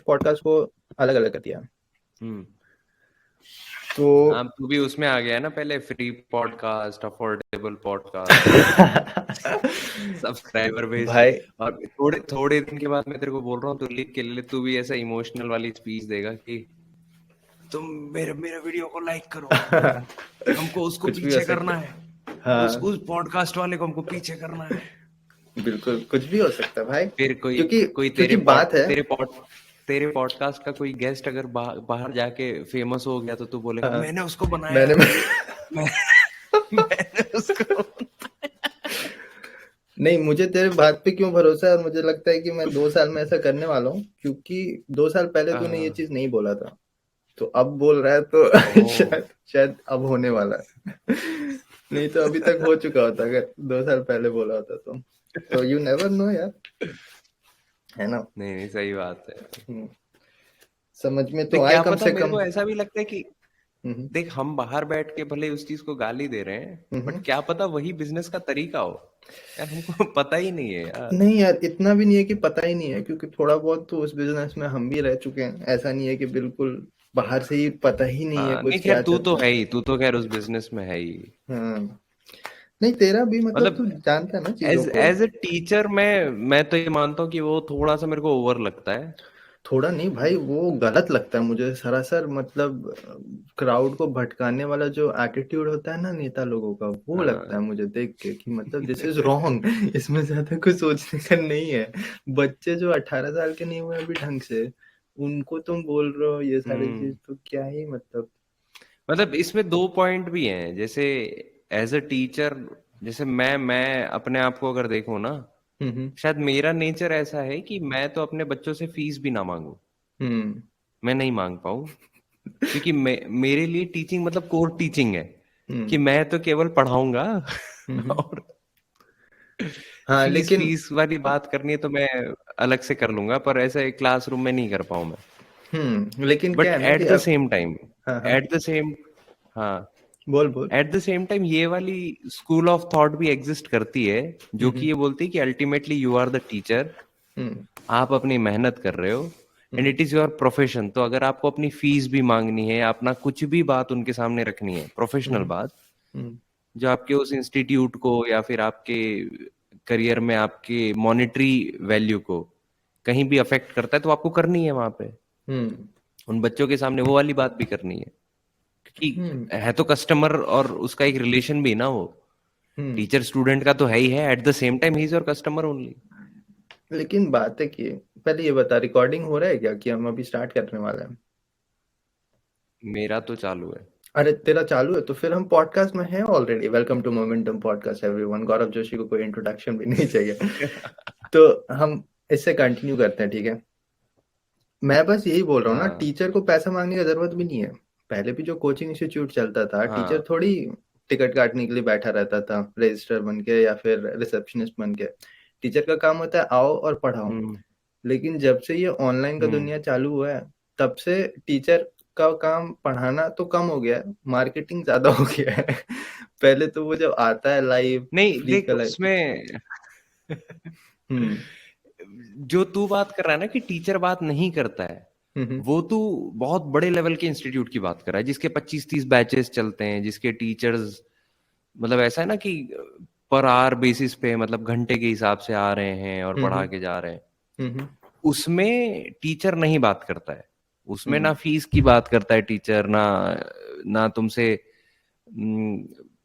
Podcast को अलग अलग कर दिया। हम्म तो हाँ, तू भी उसमें आ गया ना, पहले free podcast, affordable podcast, subscriber based. भाई और थोड़े थोड़े दिन के बाद मैं तेरे को बोल रहा हूँ, तू लिख के ले ले, तू भी ऐसा इमोशनल वाली स्पीच देगा कि तुम मेरे मेरे वीडियो को लाइक करो, हमको उसको कुछ भी हो पीछे करना सकता है, है। हाँ उस पॉडकास्ट वाले को हमको पीछे करना है। बिल्कुल, कुछ भी हो सकता है भाई। फिर कोई क्योंकि कोई क्योंकि बात है। तेरे पॉडकास्ट का कोई गेस्ट अगर बाहर जाके फेमस हो गया तो तू बोलेगा हाँ मैंने उसको बनाया मैंने है, मैं मैंने उसको। नहीं, मुझे तेरे बात पे क्यों भरोसा है, और मुझे लगता है कि मैं 2 साल में ऐसा करने वाला हूँ, क्योंकि 2 साल पहले तूने ये हाँ, चीज नहीं बोला था, तो अब बोल रहा है तो ओ, शायद अब होने वाला है। नहीं तो अभी तक हो चुका होता अगर 2 साल पहले बोला होता तो यू नेवर नो यार, है ना। नहीं नहीं, सही बात है। हम्म, समझ में तो देख, आए क्या कम पता, से मेरे कम। को ऐसा भी लगता है कि हम्म देख, हम बाहर बैठ के भले उस चीज को गाली दे रहे हैं, बट हम्म। क्या पता वही बिजनेस का तरीका हो। यार हमको पता ही नहीं है यार। नहीं यार, इतना भी नहीं है कि पता ही नहीं है, क्योंकि थोड़ा बहुत तो उस बिजनेस में हम भी रह चुके हैं। ऐसा नहीं है कि बिल्कुल बाहर से ही पता ही नहीं है हाँ, नहीं कुछ खैर, क्या तू तो चलता है है। ही, तू तो खैर उस बिजनेस में है ही। हाँ, नहीं तेरा भी मतलब तू मतलब जानता है ना चीजों एज को। एज ए टीचर मैं तो ये मानता हूँ कि वो थोड़ा सा मेरे को ओवर लगता है। थोड़ा नहीं भाई, वो गलत लगता है मुझे सरासर। मतलब क्राउड को भटकाने वाला जो एटीट्यूड होता है ना नेता लोगों का, वो लगता है हाँ। मुझे देख के कि मतलब दिस इज रॉन्ग। इसमें ज्यादा कुछ सोचने का नहीं है। बच्चे जो 18 साल के नहीं हुए अभी ढंग से, उनको तुम बोल रहे हो ये सारी हम्म चीज, तो क्या ही मतलब। मतलब इसमें दो पॉइंट भी हैं। जैसे एज अ टीचर, जैसे मैं अपने आप को अगर देखूं ना, हम्म शायद मेरा नेचर ऐसा है कि मैं तो अपने बच्चों से फीस भी ना मांगू। हम्म मैं नहीं मांग पाऊँ, क्योंकि मेरे लिए टीचिंग मतलब कोर टीचिंग है, कि हम्म मैं तो केवल पढ़ाऊंगा। हम्म। और हाँ फीस लेकिन फीस वाली बात करनी है तो मैं अलग से कर लूंगा, पर ऐसे क्लासरूम में नहीं कर पाऊँ मैं। लेकिन क्या बट है ना कि एट द अब। सेम टाइम हाँ हाँ, एट द सेम हाँ, बोल बोल। एट द सेम टाइम ये वाली स्कूल ऑफ थॉट भी एग्जिस्ट करती है, जो कि हम्म ये बोलती है कि ultimately you are the teacher. Hmm आप अपनी मेहनत कर रहे हो, and hmm it is your profession. तो अगर आपको अपनी फीस भी मांगनी है, अपना कुछ भी बात उनके सामने रखनी है, प्रोफेशनल हम्म बात, हम्म जो आपके उस इंस्टीट्यूट को या फिर आपके करियर में आपके मॉनेटरी वैल्यू को कहीं भी अफेक्ट करता है, तो आपको करनी है वहां पे, हम्म उन बच्चों के सामने वो वाली बात भी करनी है। हम्म क्योंकि है तो कस्टमर, और उसका एक रिलेशन भी ना, वो हम्म। टीचर स्टूडेंट का तो है ही है, at the same time he is your customer only. लेकिन बात है कि पहले ये बता, रिकॉर्डिंग हो रहा है क्या, कि हम अभी स्टार्ट करने वाले हैं? मेरा तो चालू है। अरे तेरा चालू है तो फिर हम पॉडकास्ट में हैं already. Welcome to Momentum podcast everyone. Gaurav Joshi को कोई इंट्रोडक्शन भी नहीं चाहिए। तो हम इससे कंटिन्यू करते हैं, ठीक है। मैं बस यही बोल रहा हूँ ना, हाँ टीचर को पैसा मांगने की जरूरत भी नहीं है। पहले भी जो कोचिंग इंस्टीट्यूट चलता था, टीचर हाँ। थोड़ी टिकट काटने के लिए बैठा रहता था रजिस्टर बन के या फिर रिसेप्शनिस्ट बन के। टीचर का काम होता है आओ और पढ़ाओ। हम्म लेकिन जब से ये ऑनलाइन का हम्म दुनिया चालू हुआ है, तब से टीचर का काम पढ़ाना तो कम हो गया है, मार्केटिंग ज्यादा हो गया है। पहले तो वो जब आता है लाइव, नहीं फ्री देख का लाइव। उसमें हम्म जो तू बात कर रहा है ना कि टीचर बात नहीं करता है, हम्म वो तू बहुत बड़े लेवल के इंस्टीट्यूट की बात कर रहा है, जिसके 25-30 बैचेस चलते हैं, जिसके टीचर्स मतलब ऐसा है ना कि पर आवर बेसिस पे, मतलब घंटे के हिसाब से आ रहे हैं और हम्म पढ़ा हम्म के जा रहे हैं। हम्म उसमें टीचर नहीं बात करता है। उसमें हम्म ना फीस की बात करता है टीचर, ना ना तुमसे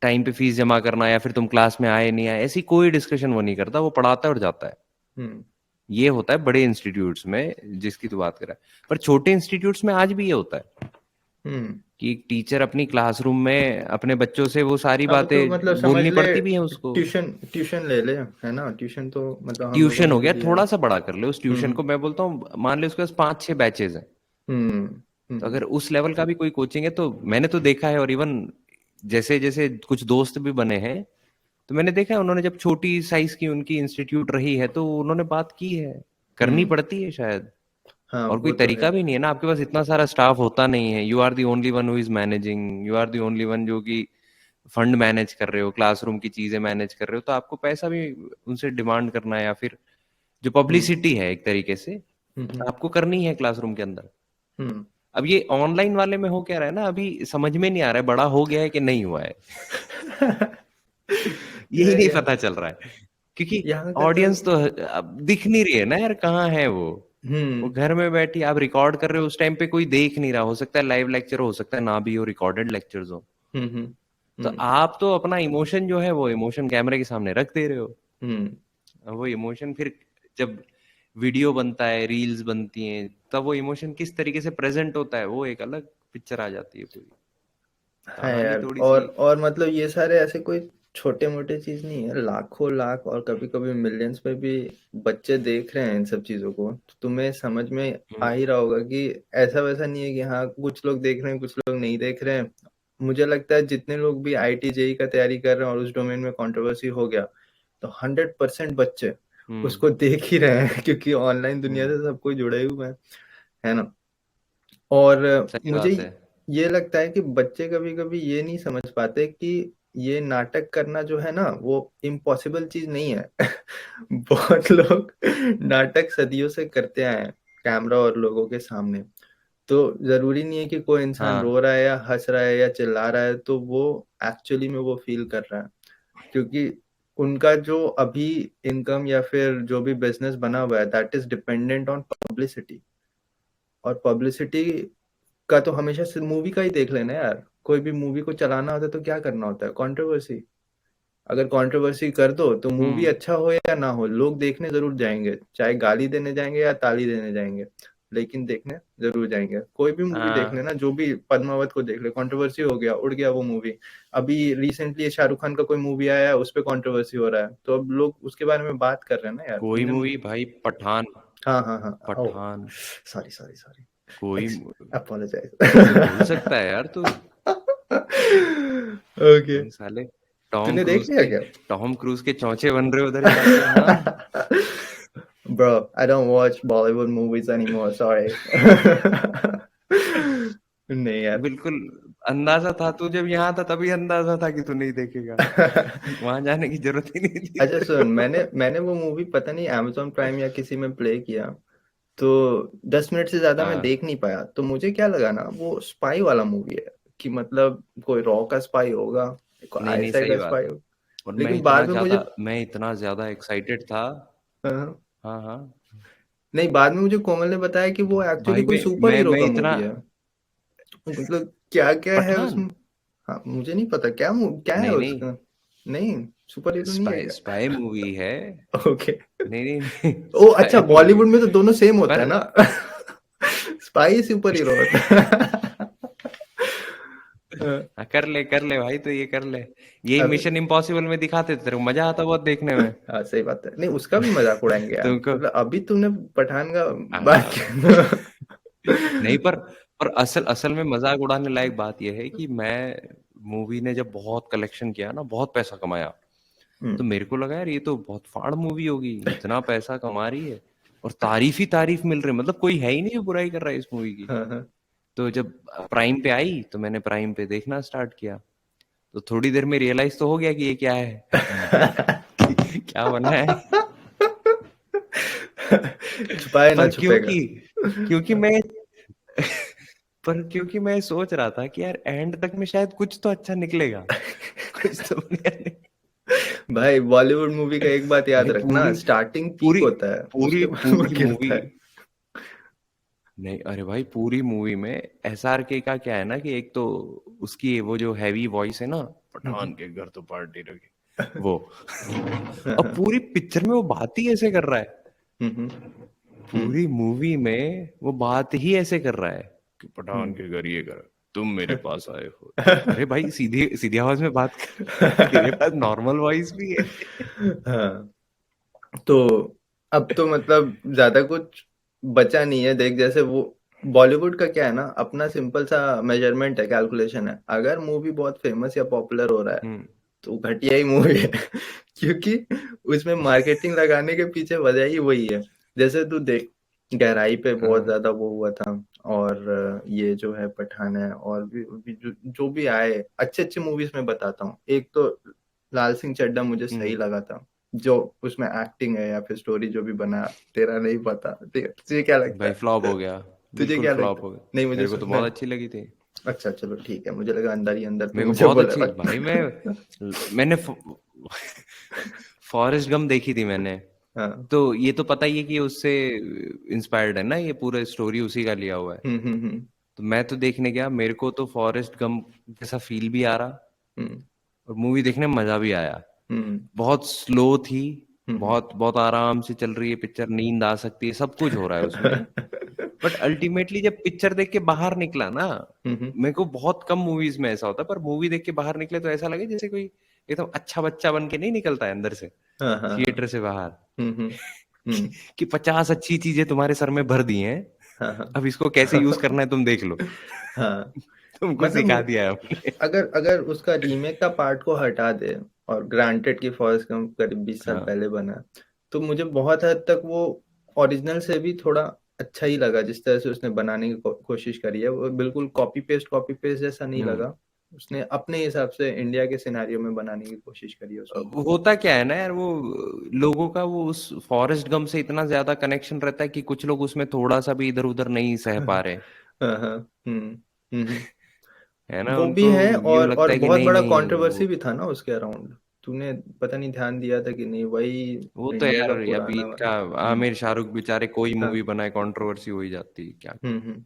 टाइम पे फीस जमा करना, या फिर तुम क्लास में आए नहीं आए, ऐसी कोई डिस्कशन वो नहीं करता। वो पढ़ाता है और जाता है। हम्म ये होता है बड़े इंस्टीट्यूट्स में जिसकी तू बात कर रहा है, पर छोटे इंस्टीट्यूट्स में आज भी ये होता है हम्म। कि एक टीचर अपनी क्लासरूम में अपने बच्चों से वो सारी अब तो मतलब बातें समझ बोलनी ले, पड़ती भी है उसको। ट्यूशन ट्यूशन ले ले, है ना। ट्यूशन तो मतलब हम लोगों ट्यूशन ने हो भी गया, दिया है। थोड़ा सा बड़ा कर ले उस ट्यूशन हम्म को। मैं बोलता हूँ, मान ले उसके पास 5-6 बैचेज हैं, हम्म तो हम्म अगर उस लेवल का भी कोई कोचिंग है, तो मैंने तो देखा है। और इवन जैसे जैसे कुछ दोस्त भी बने हैं, तो मैंने देखा है उन्होंने जब छोटी साइज की उनकी इंस्टीट्यूट रही है, तो उन्होंने बात की है। करनी हम्म। पड़ती है शायद। हाँ और वो कोई तो है। तरीका भी नहीं है ना, आपके पास इतना सारा स्टाफ होता नहीं है। You are the only one who is managing, you are the only one जो कि फंड मैनेज कर रहे हो, क्लासरूम की चीजें मैनेज कर रहे हो, तो आपको पैसा भी उनसे डिमांड करना है, या फिर जो हम्म पब्लिसिटी है एक तरीके से, आपको करनी है क्लासरूम के अंदर। हम्म अब ये ऑनलाइन वाले में हो क्या रहा है ना, अभी समझ में नहीं आ रहा है बड़ा हो गया है कि नहीं हुआ है। यही नहीं ये पता चल रहा है, क्योंकि यहाँ का तो ऑडियंस तो अब दिख नहीं रही है ना यार, कहाँ है वो हम्म घर में बैठी आप रिकॉर्ड कर रहे हो, उस टाइम पे कोई देख नहीं रहा, हो सकता है लाइव लेक्चर हो सकता है ना भी हो, रिकॉर्डेड लेक्चर्स हो। हम्म हम्म तो हम्म आप तो अपना इमोशन जो है वो इमोशन कैमरे के सामने रख दे रहे हो। हम्म, अब वो इमोशन फिर जब वीडियो बनता है, रील्स बनती हैं, तब वो इमोशन किस तरीके से प्रेजेंट होता है, वो एक अलग पिक्चर आ जाती है पूरी। है कहानी यार। थोड़ी सी। और मतलब ये सारे ऐसे कोई छोटे मोटे चीज नहीं है, लाखों लाख और कभी कभी मिलियंस में भी बच्चे देख रहे हैं इन सब चीजों को, तो तुम्हें समझ में आ हम्म ही रहा होगा कि ऐसा वैसा नहीं है कि हाँ कुछ लोग देख रहे हैं कुछ लोग नहीं देख रहे हैं। मुझे लगता है जितने लोग भी आईटी जेई का तैयारी कर रहे हैं और उस डोमेन में कंट्रोवर्सी हो गया, तो 100% बच्चे हम्म उसको देख ही रहे हैं क्योंकि ऑनलाइन दुनिया हम्म, से सब कोई जुड़े हुए हैं, है ना। और सही मुझे बात है। ये लगता है कि बच्चे कभी कभी ये नहीं समझ पाते कि ये नाटक करना जो है ना वो इम्पॉसिबल चीज नहीं है। बहुत लोग नाटक सदियों से करते आए हैं कैमरा और लोगों के सामने। तो जरूरी नहीं है कि कोई इंसान हाँ रो रहा है या हंस रहा है या चिल्ला रहा है तो वो एक्चुअली में वो फील कर रहा है, क्योंकि उनका जो अभी इनकम या फिर जो भी बिजनेस बना हुआ है that is dependent on publicity. और पब्लिसिटी का तो हमेशा से मूवी का ही देख लेना यार, कोई भी मूवी को चलाना होता है तो क्या करना होता है, कंट्रोवर्सी। अगर कंट्रोवर्सी कर दो तो मूवी हम्म अच्छा हो या ना हो लोग देखने जरूर जाएंगे, चाहे गाली देने जाएंगे या ताली देने जाएंगे, लेकिन देखने जरूर जाएंगे। कोई भी मूवी देख हाँ लेना, जो भी पद्मावत को देख ले, कंट्रोवर्सी हो गया उड़ गया वो मूवी। अभी रिसेंटली शाहरुख खान का कोई मूवी आया है उस पर कंट्रोवर्सी हो रहा है तो अब लोग उसके बारे में बात कर रहे हैं ना यार, कोई तुमने। मूवी भाई, पठान। हाँ हाँ हाँ। ओ, पठान सॉरी सॉरी सॉरी, कोई कैसे भूल अपोलोजाइज। सकता है यार तू। ओके। साले टॉम तूने देख क्रूज लिया के, क्या? टॉम क्रूज के चौचे बन रहे हो उधर जाके, हाँ। Bro, I don't watch Bollywood movies anymore, sorry. नहीं यार। बिल्कुल अंदाजा था, तू जब यहाँ था तभी अंदाजा था कि तू नहीं देखेगा। वहां जाने की जरूरत ही नहीं थी अच्छा तेरे सुन, को। मैंने मैंने वो मूवी पता नहीं Amazon प्राइम या किसी में प्ले किया, तो 10 मिनट से ज्यादा मैं हाँ देख नहीं पाया, तो मुझे क्या लगा ना वो स्पाई वाला मूवी है, कि मतलब कोई रॉ का स्पाई होगा, कोई नहीं नहीं, आईएसआई सही का बात स्पाई है। होगा। और लेकिन बाद में मुझे मैं इतना ज्यादा एक्साइटेड था। हाँ, हाँ हाँ। नहीं बाद में मुझे कोमल ने बताया कि वो एक्चुअली भाई कोई सुपर हीरो मैं का इतना। मूवी है। मतलब क्या क्या है पठान। उसमें? हाँ मुझे नहीं पता क्या है नहीं नहीं, उसका। नहीं, सुपर हीरो नहीं है स्पाई क्या? स्पाई मूवी है। ओके। नहीं नहीं नहीं, ओ अच्छा, स्पाई मूवी। बॉलीवुड में तो दोनों सेम होता है पर ना। स्पाई सुपर हीरो होता है। हाँ, हाँ, कर ले भाई, तो ये कर ले। यही अबे मिशन इम्पॉसिबल में दिखाते थे तेरे को, मजा आता बहुत देखने में। हाँ सही बात है, नहीं उसका भी मजाक उड़ाएंगे यार, तुमको मतलब अभी तूने पठान का बात आ, किया। नहीं, पर असल असल में मजाक उड़ाने लायक बात यह है कि मैं मूवी ने जब बहुत कलेक्शन किया ना, बहुत पैसा कमाया, तो हम्म, मेरे को लगा यार ये तो बहुत फाड़ मूवी होगी, इतना पैसा कमा रही है और तारीफ ही तारीफ मिल रही है, मतलब कोई है ही नहीं जो बुराई कर रहा है इस मूवी की। हाँ हाँ। तो जब प्राइम पे आई तो मैंने प्राइम पे देखना स्टार्ट किया, तो थोड़ी देर में रियलाइज तो हो गया कि ये क्या है। क्या बना है। छुपाए ना पर छुपेगा। क्योंकि मैं पर क्योंकि मैं सोच रहा था कि यार एंड तक में शायद कुछ तो अच्छा निकलेगा, कुछ तो बढ़िया भाई बॉलीवुड मूवी का एक बात याद भाई रखना, स्टार्टिंग पीक पूरी होता है उसके बाद वो पूरी मूवी। गिरता है। नहीं अरे भाई, पूरी मूवी में एसआरके का क्या है ना कि एक तो उसकी वो जो हैवी वॉइस है ना, पठान के घर तो पार्टी रखी, वो। अब पूरी पिक्चर में वो बात ही ऐसे कर रहा है, हम्म हम्म पूरी मूवी में वो बात ही ऐसे कर रहा है कि पठान हम्म। के घर ये कर, तुम मेरे पास आए हो तो, अरे भाई सीधी सीधी आवाज में बात कर, तेरे पास नॉर्मल वॉइस भी है। हाँ, तो अब तो मतलब ज्यादा कुछ बचा नहीं है देख, जैसे वो बॉलीवुड का क्या है ना, अपना सिंपल सा मेजरमेंट है, कैलकुलेशन है, अगर मूवी बहुत फेमस या पॉपुलर हो रहा है हम्म तो घटिया ही मूवी है। क्योंकि उसमें मार्केटिंग लगाने के पीछे वजह ही वही है। जैसे तू देख, गहराई पे बहुत हाँ ज्यादा वो हुआ था, और ये जो है पठान है, और भी जो भी आए अच्छे अच्छे मूवीज में बताता हूँ, एक तो लाल सिंह चड्ढा मुझे सही हम्म लगा था, जो उसमें एक्टिंग है या फिर स्टोरी जो भी बना, तेरा नहीं पता, ठीक है, तुझे क्या लगता भाई है? फ्लॉप हो गया, तुझे बिल्कुल क्या फ्लॉप लगता है? हो गया। नहीं, मुझे मेरे को तो सुनना बहुत है। अच्छी लगी थी, अच्छा चलो ठीक है, मुझे लगा अंदर ही अंदर तू मेरे को मुझे बहुत अच्छी बोलेगा। भाई। मैंने फॉरेस्ट गम देखी थी मैंने, हाँ। तो ये तो पता ही है कि उससे इंस्पायर्ड है ना, ये पूरा स्टोरी उसी का लिया हुआ है। हम्म। तो मैं तो देखने गया, मेरे को तो फॉरेस्ट गम जैसा फील भी आ रहा हम्म और मूवी देखने में मजा भी आया। हम्म बहुत स्लो थी, हम्म बहुत बहुत आराम से चल रही है पिक्चर, नींद आ सकती है, सब कुछ हो रहा है उसमें। बट अल्टीमेटली जब पिक्चर देख के बाहर निकला ना, हम्म मेरे को बहुत कम मूवीज में ऐसा होता है, पर मूवी देख के बाहर निकले तो ऐसा लगे जैसे कोई एकदम अच्छा बच्चा बन के नहीं निकलता है अंदर से, हाँ हाँ हाँ। थिएटर से बाहर। हम्म कि, हम्म। कि 50 अच्छी चीजें तुम्हारे सर में भर दी हैं, हाँ हाँ। अब इसको कैसे यूज करना है तुम देख लो। हाँ तुमको सिखा मतलब दिया है हमने। अगर अगर उसका रीमेक का पार्ट को हटा दे, और ग्रांटेड कि फॉरेस्ट गंप करीब 20 साल हाँ पहले बना, तो मुझे बहुत हद तक वो ओरिजिनल से भी थोड़ा अच्छा ही लगा। जिस तरह से उसने बनाने की कोशिश करी है, वो बिल्कुल कॉपी पेस्ट जैसा नहीं हम्म। लगा। उसने अपने हिसाब से इंडिया के सिनेरियो में बनाने की कोशिश करी है उसको। होता क्या है ना यार, वो लोगों का वो उस फॉरेस्ट गम से इतना ज्यादा कनेक्शन रहता है कि कुछ लोग उसमें थोड़ा सा भी इधर उधर नहीं सह पा रहे, हाँ हाँ। हम्म। है ना। वो भी उनको है, ये और लगता है कि बहुत नहीं बड़ा नहीं कंट्रोवर्सी वो भी था ना उसके अराउंड। तूने पता नहीं ध्यान दिया था कि नहीं, वही वो तो इंडिया यार का अभी पुराना इनका वाला। आमिर शाहरुख बेचारे कोई हाँ। मूवी बनाए कंट्रोवर्सी हो ही जाती है, क्या हम्म।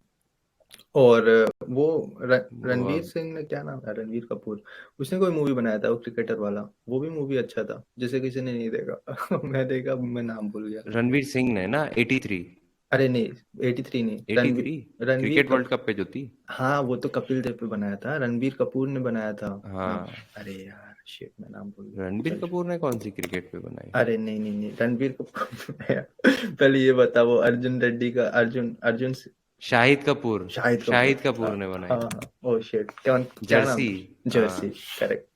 और वो वो रणवीर अब सिंह ने, क्या नाम है, रणवीर कपूर, उसने कोई मूवी बनाया था वो क्रिकेटर वाला। वो भी मूवी अच्छा था, जिसे किसी ने नहीं देखा। मैं देखा, मैं नाम भूल गया। रणवीर सिंह ने ना 83, अरे नहीं, 83 नहीं, 83 Ranveer cricket Kapoor. World cup पे जो थी। हाँ वो तो कपिल देव पे बनाया था, रणबीर कपूर ने बनाया था। नाम, हाँ, अरे यार शिट, मैं नाम भूल गया। रणबीर चल, कपूर ने कौन सी क्रिकेट पे बनाई? अरे नहीं नहीं नहीं, रणबीर कपूर है। पहले ये बता, वो अर्जुन रेड्डी का, अर्जुन अर्जुन शाहिद कपूर, शाहिद कपूर। शाहिद हाँ कपूर ने बनाई हाँ थी। हाँ, ओ शिट, क्या क्या नाम जर्सी, था? जर्सी, हाँ। करेक्ट।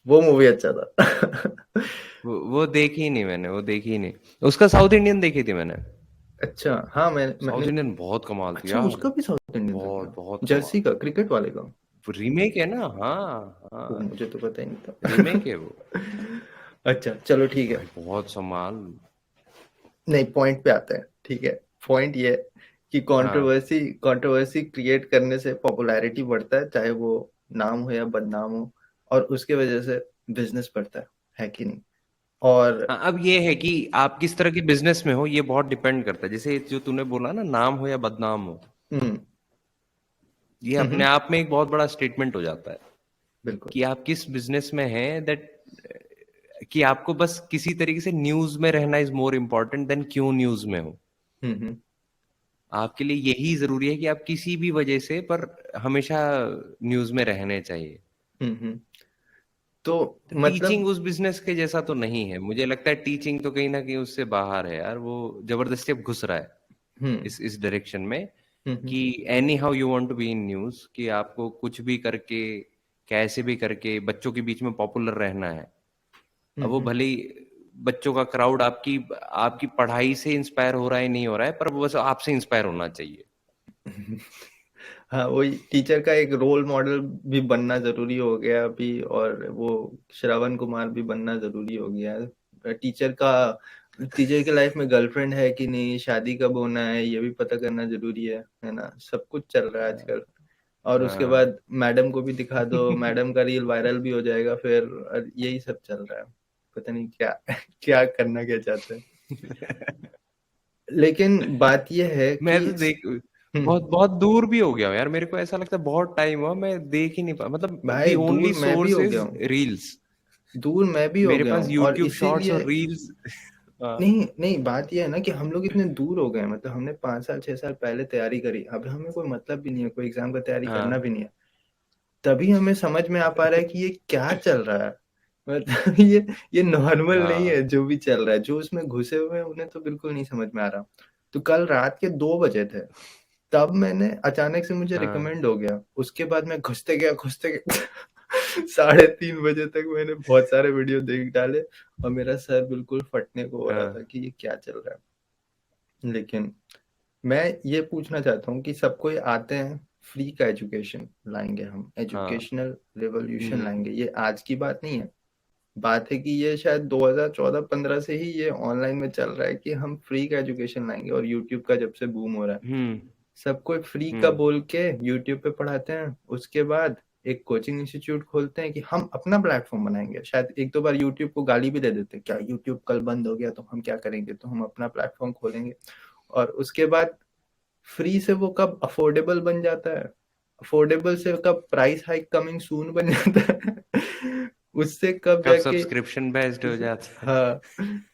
वो मूवी अच्छा था। वो देखी ही नहीं मैंने, वो देखी ही नहीं। उसका साउथ इंडियन देखी थी मैंने। अच्छा हाँ, मैंने साउथ इंडियन बहुत कमाल थी अच्छा, यार, उसका भी साउथ इंडियन था क्या? बहुत बहुत जर्सी कमाल। का, क्रिकेट वाले का? रीमेक है ना, हाँ वो हाँ, मुझे तो पता ही नहीं रीमेक है वो। था। अच्छा चलो ठीक है। भाई बहुत संभाल। नहीं, पॉइंट पे आता है, ठीक है। पॉइंट ये है कि हाँ कंट्रोवर्सी कंट्रोवर्सी क्रिएट करने से पॉपुलैरिटी बढ़ता है, चाहे वो नाम हो या बदनाम हो, और उसके वजह से बिजनेस बढ़ता है कि नहीं? और हाँ, अब ये है कि आप किस तरह के बिजनेस में हो, ये बहुत डिपेंड करता है। जैसे जो तूने बोला ना, नाम हो या बदनाम हो, हम्म ये अपने आप में एक बहुत बड़ा स्टेटमेंट हो जाता है बिल्कुल। कि आप किस बिजनेस में हैं। दैट कि आपको बस किसी तरीके से न्यूज में रहना इज मोर इम्पोर्टेंट देन क्यों न्यूज में हो। हम्म। आपके लिए यही जरूरी है कि आप किसी भी वजह से पर हमेशा न्यूज में रहने चाहिए। हम्म। तो तो मतलब, टीचिंग उस बिजनेस के जैसा तो नहीं है, मुझे लगता है टीचिंग तो कहीं ना कहीं उससे बाहर है यार। वो जबरदस्ती अब घुस रहा है हम्म इस डायरेक्शन में हम्म कि anyhow you want to be in news, कि आपको कुछ भी करके, कैसे भी करके बच्चों के बीच में पॉपुलर रहना है। अब वो हम्म। भले ही बच्चों का क्राउड आपकी आपकी पढ़ाई से इंस्पायर हो रहा है नहीं हो रहा है, पर वो बस आपसे इंस्पायर होना चाहिए। हाँ, वही टीचर का एक रोल मॉडल भी बनना जरूरी हो गया अभी, और वो श्रवण कुमार भी बनना जरूरी हो गया है। टीचर के लाइफ में गर्लफ्रेंड है कि नहीं, शादी कब होना है, ये भी पता करना जरूरी है ना? सब कुछ चल रहा है आजकल। और उसके हाँ। बाद मैडम को भी दिखा दो, मैडम का रील वायरल भी हो जाएगा फिर, और यही सब चल रहा है। पता नहीं क्या क्या करना क्या चाहते हैं। लेकिन बात यह है कि मैं तो देख हम्म, बहुत बहुत दूर भी हो गया हूँ यार, मेरे को ऐसा लगता है बहुत टाइम हुआ मैं देख ही नहीं पा, मतलब दी भाई ओनली दूर मैं भी सोर्स हो गया इज हूँ। रील्स। दूर मैं भी हो मेरे गया पास हूँ, और यूट्यूब शॉर्ट्स इसीलिए और रील्स। हाँ नहीं नहीं, बात यह है ना कि हम लोग इतने दूर हो गए हैं। मतलब हमने 5 साल 6 साल पहले तैयारी करी, अब हमें कोई मतलब भी नहीं है, कोई एग्जाम का तैयारी करना हाँ भी नहीं है। तभी हमें समझ में आ पा रहा है कि ये क्या चल रहा है। मतलब ये नॉर्मल नहीं है हाँ जो भी चल रहा है। जो उसमें घुसे हुए हैं उन्हें तो बिल्कुल नहीं समझ में आ रहा। तो कल रात के 2 बजे थे, तब मैंने अचानक से, मुझे हाँ रिकमेंड हो गया, उसके बाद मैं घुसते गया। 3:30 बजे तक मैंने बहुत सारे वीडियो देख डाले, और मेरा सर बिल्कुल फटने को हो रहा था हाँ कि ये क्या चल रहा है। लेकिन मैं ये पूछना चाहता हूँ कि सब कोई आते हैं, फ्री का एजुकेशन लाएंगे, हम हाँ। एजुकेशनल रेवोल्यूशन लाएंगे, ये आज की बात नहीं है। बात है कि ये शायद 2014-15 से ही ये ऑनलाइन में चल रहा है कि हम फ्री का एजुकेशन लाएंगे, और यूट्यूब का जब से बूम हो रहा है हम्म। सब कोई फ्री का हम्म। बोल के यूट्यूब पे पढ़ाते हैं। उसके बाद एक कोचिंग इंस्टीट्यूट खोलते हैं कि हम अपना प्लेटफॉर्म बनाएंगे। शायद एक दो बार यूट्यूब को गाली भी दे देते हैं, क्या यूट्यूब कल बंद हो गया तो हम क्या करेंगे, तो हम अपना प्लेटफॉर्म खोलेंगे। और उसके बाद फ्री से वो कब अफोर्डेबल बन जाता है, अफोर्डेबल से कब प्राइस हाइक कमिंग सून बन जाता है, उससे कब कब जाके सब्सक्रिप्शन बेस्ड हो जाता है। हाँ,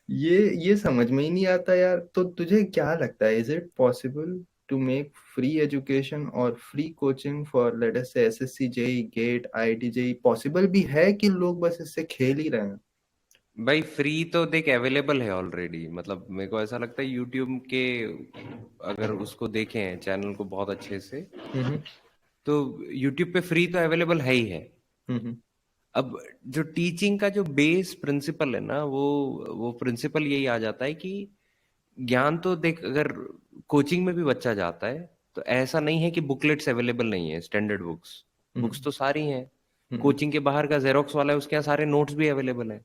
ये समझ में ही नहीं आता यार। तो तुझे क्या लगता है, is it possible to make free education और free coaching for let us से SSC JE GATE IIT JEE, possible भी है कि लोग बस इससे खेल ही रहे हैं? भाई फ्री तो देख अवेलेबल है ऑलरेडी, मतलब मेरे को ऐसा लगता है यूट्यूब के अगर उसको देखें चैनल को बहुत अच्छे से, हम्म तो यूट्यूब पे फ्री तो अवेलेबल है ही है। हम्म अब जो टीचिंग का जो बेस प्रिंसिपल है ना, वो प्रिंसिपल यही आ जाता है कि ज्ञान तो देख, अगर कोचिंग में भी बच्चा जाता है तो ऐसा नहीं है कि बुकलेट्स अवेलेबल नहीं है, स्टैंडर्ड बुक्स बुक्स हम्म तो सारी हैं। हम्म कोचिंग के बाहर का जेरोक्स वाला है, उसके यहाँ सारे नोट्स भी अवेलेबल है।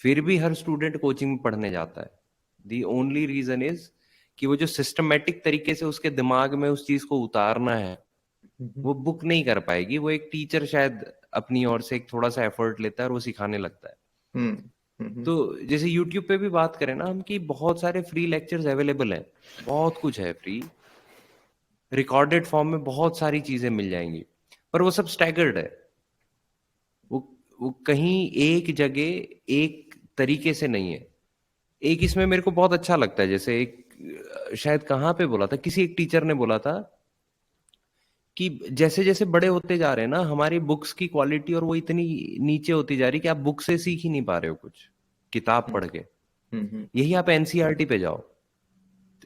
फिर भी हर स्टूडेंट कोचिंग में पढ़ने जाता है। दी ओनली रीजन इज कि वो जो सिस्टमेटिक तरीके से उसके दिमाग में उस चीज को उतारना है, हम्म वो बुक नहीं कर पाएगी। वो एक टीचर शायद अपनी ओर से एक थोड़ा सा एफर्ट लेता है और वो सिखाने लगता है। हम्म हम्म तो जैसे यूट्यूब पे भी बात करें ना हम, कि बहुत सारे फ्री लेक्चर्स अवेलेबल हैं, बहुत कुछ है फ्री, रिकॉर्डेड फॉर्म में बहुत सारी चीजें मिल जाएंगी, पर वो सब स्टैगर्ड है। वो वो कहीं एक जगह एक तरीके से नहीं है। एक इसमें मेरे को बहुत अच्छा लगता है, जैसे एक शायद कहाँ पे बोला था, किसी एक टीचर ने बोला था कि जैसे जैसे बड़े होते जा रहे हैं ना हमारी बुक्स की क्वालिटी, और वो इतनी नीचे होती जा रही है कि आप बुक से सीख ही नहीं पा रहे हो कुछ, किताब पढ़ के। हम्म यही आप एनसीईआरटी पे जाओ,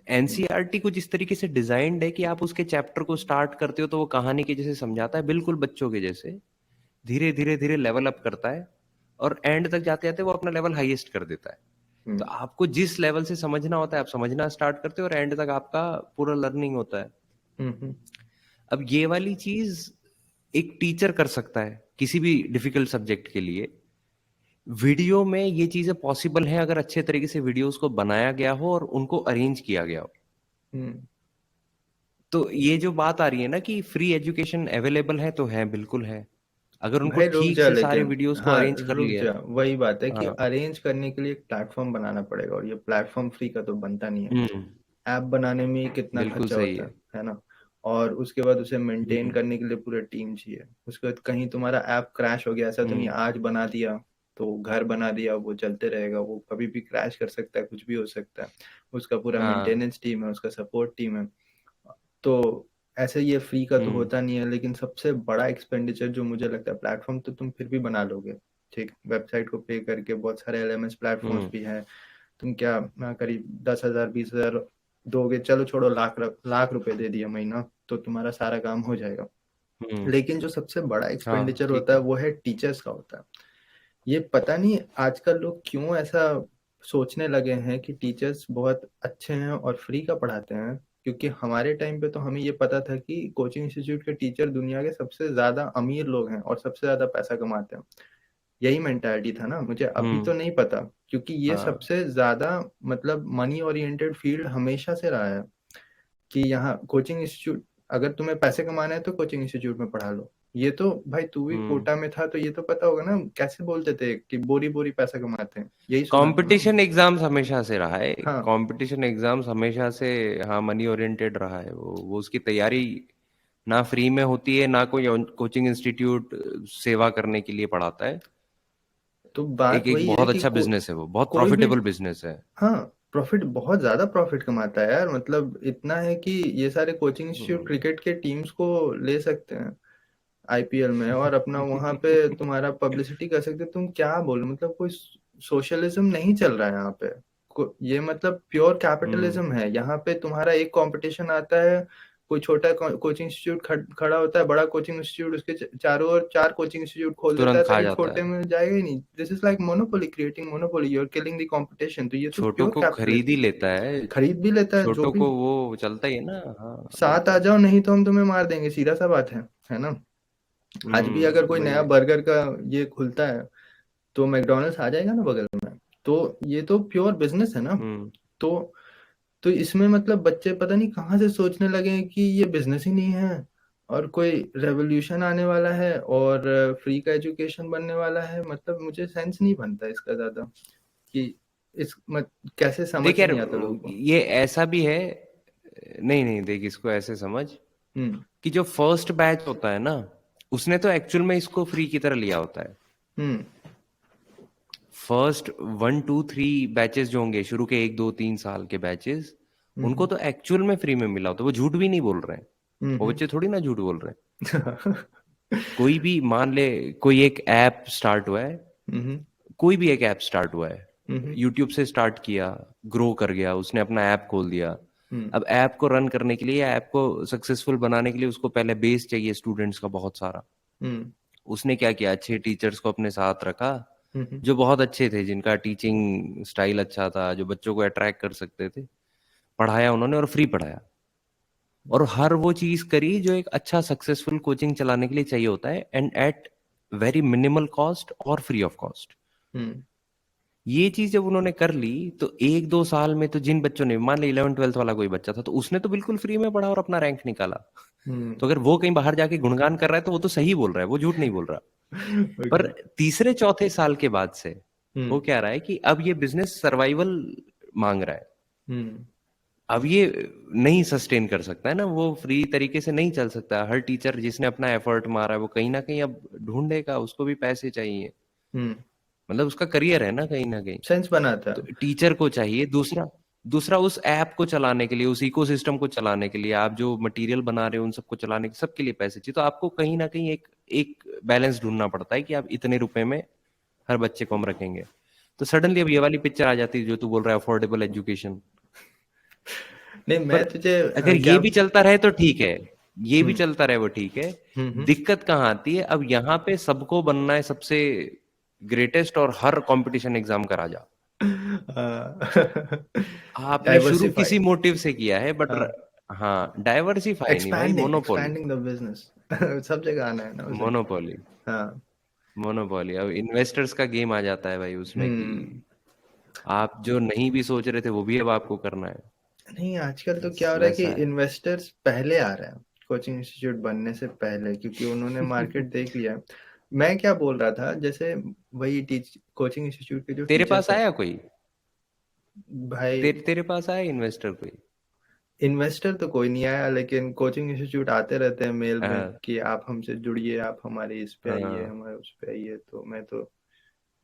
एनसीईआरटी कुछ इस तरीके से डिजाइंड है कि आप उसके चैप्टर को स्टार्ट करते हो तो वो कहानी के जैसे समझाता है, बिल्कुल बच्चों के जैसे, धीरे धीरे धीरे लेवल अप करता है, और एंड तक जाते जाते वो अपना लेवल हाईएस्ट कर देता है। तो हम्म आपको जिस लेवल से समझना होता है आप समझना स्टार्ट करते हो, और एंड तक आपका पूरा लर्निंग होता है। हम्म अब ये वाली चीज एक टीचर कर सकता है किसी भी डिफिकल्ट सब्जेक्ट के लिए। वीडियो में ये चीजें पॉसिबल हैं अगर अच्छे तरीके से वीडियोस को बनाया गया हो और उनको अरेंज किया गया हो। हम्म तो ये जो बात आ रही है ना कि फ्री एजुकेशन अवेलेबल है, तो है, बिल्कुल है, अगर उनको भाई रुक ठीक जा, से सारे लेकिन वीडियोस को हाँ अरेंज कर रुक लिया। जा, वही बात है कि हाँ। अरेंज करने के लिए एक प्लेटफॉर्म बनाना पड़ेगा, और ये प्लेटफॉर्म फ्री का तो बनता नहीं है। हम्म। ऐप बनाने में ही कितना बिल्कुल खर्चा सही होता है। है ना? और उसके बाद उसे मेंटेन हम्म। करने के लिए पूरा टीम चाहिए। उसके बाद कहीं तुम्हारा ऐप क्रैश हो गया, ऐसा तो नहीं हम्म। आज बना दिया तो घर बना दिया वो चलते रहेगा, वो कभी भी क्रैश कर सकता है, कुछ भी हो सकता है। उसका पूरा हाँ। मेंटेनेंस टीम है, उसका सपोर्ट टीम है। तो ऐसे ये फ्री का तो हम्म। होता नहीं है, लेकिन सबसे बड़ा एक्सपेंडिचर जो मुझे लगता है, प्लेटफॉर्म तो तुम फिर भी बना लोगे, ठीक, वेबसाइट को पे करके, बहुत सारे एलएमएस प्लेटफॉर्म्स हम्म। भी हैं। तुम क्या करीब 10,000 20,000 दोगे, चलो छोड़ो, लाख रुपए दे दिया महीना तो तुम्हारा सारा काम हो जाएगा। हम्म। लेकिन जो सबसे बड़ा हाँ एक्सपेंडिचर ठीक होता है है। वो है टीचर्स का होता है। ये पता नहीं आजकल लोग क्यों ऐसा सोचने लगे हैं कि टीचर्स बहुत अच्छे हैं और फ्री का पढ़ाते हैं। क्योंकि हमारे टाइम पे तो हमें ये पता था कि कोचिंग इंस्टीट्यूट के टीचर दुनिया के सबसे ज्यादा अमीर लोग हैं और सबसे ज्यादा पैसा कमाते हैं। यही मेंटालिटी था ना, मुझे अभी तो हम्म। नहीं पता, क्योंकि ये हाँ। सबसे ज्यादा मतलब मनी ओरिएंटेड फील्ड हमेशा से रहा है कि यहाँ कोचिंग इंस्टीट्यूट, अगर तुम्हें पैसे कमाना है तो कोचिंग इंस्टीट्यूट में पढ़ा लो। ये तो भाई तू भी हम्म। कोटा में था तो ये तो पता होगा ना, कैसे बोलते थे कि बोरी बोरी पैसा कमाते हैं, यही सुना था ना? कंपटीशन एग्जाम्स हमेशा से रहा है, हाँ। कंपटीशन एग्जाम्स हमेशा से, हाँ, मनी ओरिएंटेड रहा है। वो उसकी तैयारी ना फ्री में होती है, ना कोई कोचिंग इंस्टीट्यूट सेवा करने के लिए पढ़ाता है। तो एक बात एक वही है बहुत कि अच्छा बिजनेस है, वो बहुत कोई भी, प्रॉफिटेबल बिजनेस है। हाँ, प्रॉफिट बहुत ज्यादा प्रॉफिट कमाता है यार। मतलब इतना है कि ये सारे कोचिंग इंस्टीट्यूट हम्म। क्रिकेट के टीम्स को ले सकते हैं आईपीएल में, और अपना वहां पे तुम्हारा पब्लिसिटी कर सकते हैं। तुम क्या बोलो, मतलब कोई सोशलिज्म नहीं चल रहा है यहाँ पे। ये मतलब प्योर हम्म। कैपिटलिज्म है। यहाँ पे तुम्हारा एक कंपटीशन आता है, कोई छोटा कोचिंग इंस्टीट्यूट खड़ा होता है, बड़ा कोचिंग इंस्टीट्यूट उसके चारों ओर चार कोचिंग इंस्टीट्यूट खोल देता तुरंत है, खा ताकि जाता छोटे है। में जाएगा ही नहीं। This is like monopoly, creating monopoly, you are killing the competition. तो ये तो छोटों प्योर को खरीद ही कैपिटलिज्म, लेता है। खरीद भी लेता है जो छोटों भी। को वो चलता ही है ना। हाँ। साथ आ बिल्कुल। जाओ नहीं तो हम तुम्हें मार देंगे, सीधा सा बात है ना? आज भी अगर कोई नया वही है। बर्गर का ये खुलता है, तो मैकडोनल्ड्स आ जाएगा ना बगल में, तो ये तो प्योर बिजनेस है ना। तो तो इसमें मतलब बच्चे पता नहीं कहाँ से सोचने लगे हैं कि ये बिजनेस ही नहीं है और कोई रेवोल्यूशन आने वाला है और फ्री का एजुकेशन बनने वाला है। मतलब मुझे सेंस नहीं बनता इसका ज्यादा कि कैसे समझ देख ही यार, नहीं आता लोगों को। ये ऐसा भी है, नहीं नहीं, देख इसको ऐसे समझ हम्म कि जो फर्स्ट बैच होता है ना, उसने तो एक्चुअल में इसको फ्री की तरह लिया होता है। हम्म फर्स्ट 1 2 3 बैचेस जो होंगे शुरू के 1 2 3 साल के बैचेस, उनको हम्म तो एक्चुअल में फ्री में मिला होता है। वो झूठ भी नहीं बोल रहे हैं, वो हम्म बच्चे थोड़ी ना झूठ बोल रहे हैं। हम्म कोई भी मान ले, कोई एक ऐप स्टार्ट हुआ है, हम्म कोई भी एक ऐप स्टार्ट हुआ है, हम्म यूट्यूब से स्टार्ट किया, ग्रो कर गया, उसने अपना ऐप खोल दिया। हम्म अब ऐप को रन करने के लिए, ऐप को सक्सेसफुल बनाने के लिए उसको पहले बेस चाहिए स्टूडेंट्स का बहुत सारा। हम्म उसने क्या किया, अच्छे टीचर्स को अपने साथ रखा, हम्म जो बहुत अच्छे थे, जिनका टीचिंग स्टाइल अच्छा था, जो बच्चों को अट्रैक्ट कर सकते थे। पढ़ाया उन्होंने और फ्री पढ़ाया, और हर वो चीज करी जो एक अच्छा सक्सेसफुल कोचिंग चलाने के लिए चाहिए होता है, and at very minimal cost और फ्री ऑफ कॉस्ट। हम्म ये चीज जब उन्होंने कर ली, तो 1 2 साल में तो जिन बच्चों ने, मान ली 11th 12th वाला कोई बच्चा था, तो उसने तो बिल्कुल फ्री में पढ़ा और अपना रैंक निकाला। हम्म तो अगर वो कहीं बाहर जाके गुणगान कर रहा है तो वो तो सही बोल रहा है, वो झूठ नहीं बोल रहा। पर ओके तीसरे चौथे साल के बाद से हम्म हो क्या रहा है कि अब ये बिजनेस सर्वाइवल मांग रहा है। हम्म अब ये नहीं सस्टेन कर सकता है ना, वो फ्री तरीके से नहीं चल सकता। हर टीचर जिसने अपना एफर्ट मारा है, वो कहीं ना कहीं अब ढूंढेगा, उसको भी पैसे चाहिए। हम्म मतलब उसका करियर है ना कहीं। सेंस बनाता तो है। टीचर को चाहिए, दूसरा दूसरा उस ऐप को चलाने के लिए, उस इकोसिस्टम को चलाने के लिए, आप जो मटेरियल बना रहे हो उन सबको चलाने के, सबके लिए पैसे चाहिए। तो आपको कहीं ना कहीं एक एक बैलेंस ढूंढना पड़ता है कि आप इतने रुपए में हर बच्चे को हम रखेंगे। तो सडनली अब ये वाली पिक्चर आ जाती है जो तू बोल रहा है, अफोर्डेबल एजुकेशन। नहीं पर मैं तुझे अगर क्या। ये भी चलता रहे तो ठीक है, ये भी हम्म चलता रहे वो ठीक है। हम्म दिक्कत कहाँ आती है, अब यहाँ पे सबको बनना है सबसे ग्रेटेस्ट, और हर कंपटीशन एग्जाम का राजा। आपने शुरू डाइवर्सिफाई। किसी मोटिव से किया है, बट हाँ हाँ, डाइवर्सिफाई नहीं भाई, expanding monopoly. Expanding the business. सब जगह आना है ना उसे। मोनोपोली, हाँ मोनोपोली। अब इन्वेस्टर्स का गेम आ जाता है भाई उसमें, कि हम्म आप जो नहीं भी सोच रहे थे वो भी अब आपको करना है। नहीं आजकल तो क्या बस हो रहा है कि वैसा है। इन्वेस्टर्स पहले आ रहे हैं कोचिंग इंस्टीट्यूट बनने से पहले, क्योंकि उन्होंने मार्केट देख लिया है। मैं क्या बोल रहा था, जैसे वही टीच कोचिंग इंस्टीट्यूट के जो तेरे टीचर्स पास हैं आया कोई, भाई। तेरे पास आया इन्वेस्टर कोई? इन्वेस्टर तो कोई नहीं आया, लेकिन कोचिंग इंस्टीट्यूट आते रहते हैं मेल में हाँ कि आप हमसे जुड़िए, आप हमारे इस पे आइए, हाँ। हमारे उस पे आइए। तो मैं तो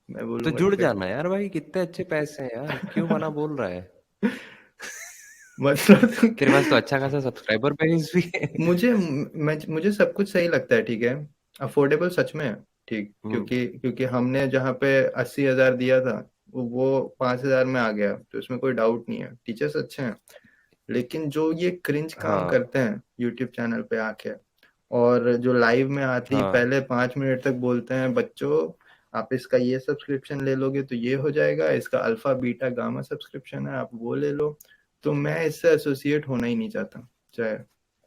बोलूंगा जुड़ फिर। जाना यार भाई, कितने अच्छे पैसे हैं यार, क्यों मना बोल रहा है? मतलब तेरे पास तो अच्छा खासा सब्सक्राइबर बेस भी है। मुझे सब कुछ सही लगता है, ठीक है। अफोर्डेबल सच में है, ठीक, हम्म, क्योंकि हमने जहाँ पे 80,000 दिया था वो 5,000 में आ गया, तो इसमें कोई डाउट नहीं है, टीचर्स अच्छे हैं। लेकिन जो ये क्रिंज काम हाँ करते हैं यूट्यूब चैनल पे आके, और जो लाइव में आते ही हाँ पहले 5 मिनट तक बोलते हैं, बच्चों आप इसका ये सब्सक्रिप्शन ले लोगे तो ये हो जाएगा, इसका अल्फा बीटा गामा सब्सक्रिप्शन है, आप वो ले लो। तो मैं इससे एसोसिएट होना ही नहीं चाहता, चाहे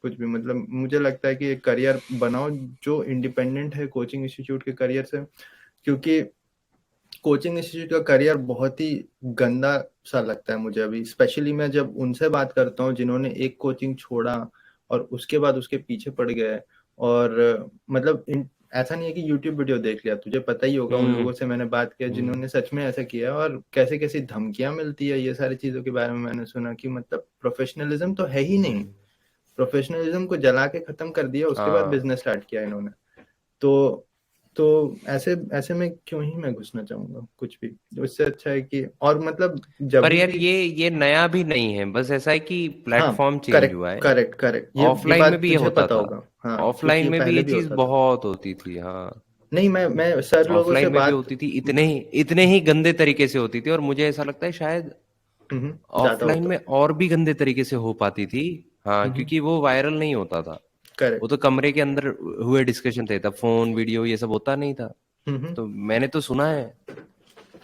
कुछ भी। मतलब मुझे लगता है कि एक करियर बनाओ जो इंडिपेंडेंट है कोचिंग इंस्टीट्यूट के करियर से, क्योंकि कोचिंग इंस्टीट्यूट का करियर बहुत ही गंदा सा लगता है मुझे अभी, स्पेशली मैं जब उनसे बात करता हूँ जिन्होंने एक कोचिंग छोड़ा और उसके बाद उसके पीछे पड़ गए। और मतलब ऐसा नहीं है कि यूट्यूब वीडियो देख लिया, तुझे पता ही होगा, उन हम्म लोगों से मैंने बात किया हम्म जिन्होंने सच में ऐसा किया, और कैसे कैसी धमकियां मिलती है, ये सारी चीजों के बारे में मैंने सुना कि मतलब प्रोफेशनलिज्म तो है ही नहीं। हम्म, प्रोफेशनलिज्म को जला के खत्म कर दिया, उसके बाद हाँ। बिजनेस स्टार्ट किया इन्होंने। तो तो ऐसे ऐसे में क्यों ही मैं घुसना चाहूंगा कुछ भी। उससे अच्छा है कि, और मतलब जब पर यार भी। ये नया भी नहीं है, बस ऐसा है कि हाँ प्लेटफॉर्म चेंज करेक्ट हुआ है। करेक्ट करेक्ट, ये ऑफलाइन में बात भी ये तुझे होता पता था, होगा, हाँ, क्योंकि ऑफलाइन ये में भी पहले ये भी चीज होता था। बहुत होती थी, हाँ। नहीं मैं सर लोगों से ऑफलाइन में भी बात। होती थी, इतने ही गंदे तरीके से होती थी, और मुझे ऐसा लगता है शायद ज्यादा ऑफलाइन होता। में और भी गंदे तरीके से हो पाती थी। हाँ, हम्म क्योंकि वो वायरल नहीं होता था। वो करेक्ट। तो कमरे के अंदर हुए डिस्कशन थे, तब फोन वीडियो ये सब होता नहीं था। हम्म तो मैंने तो सुना है,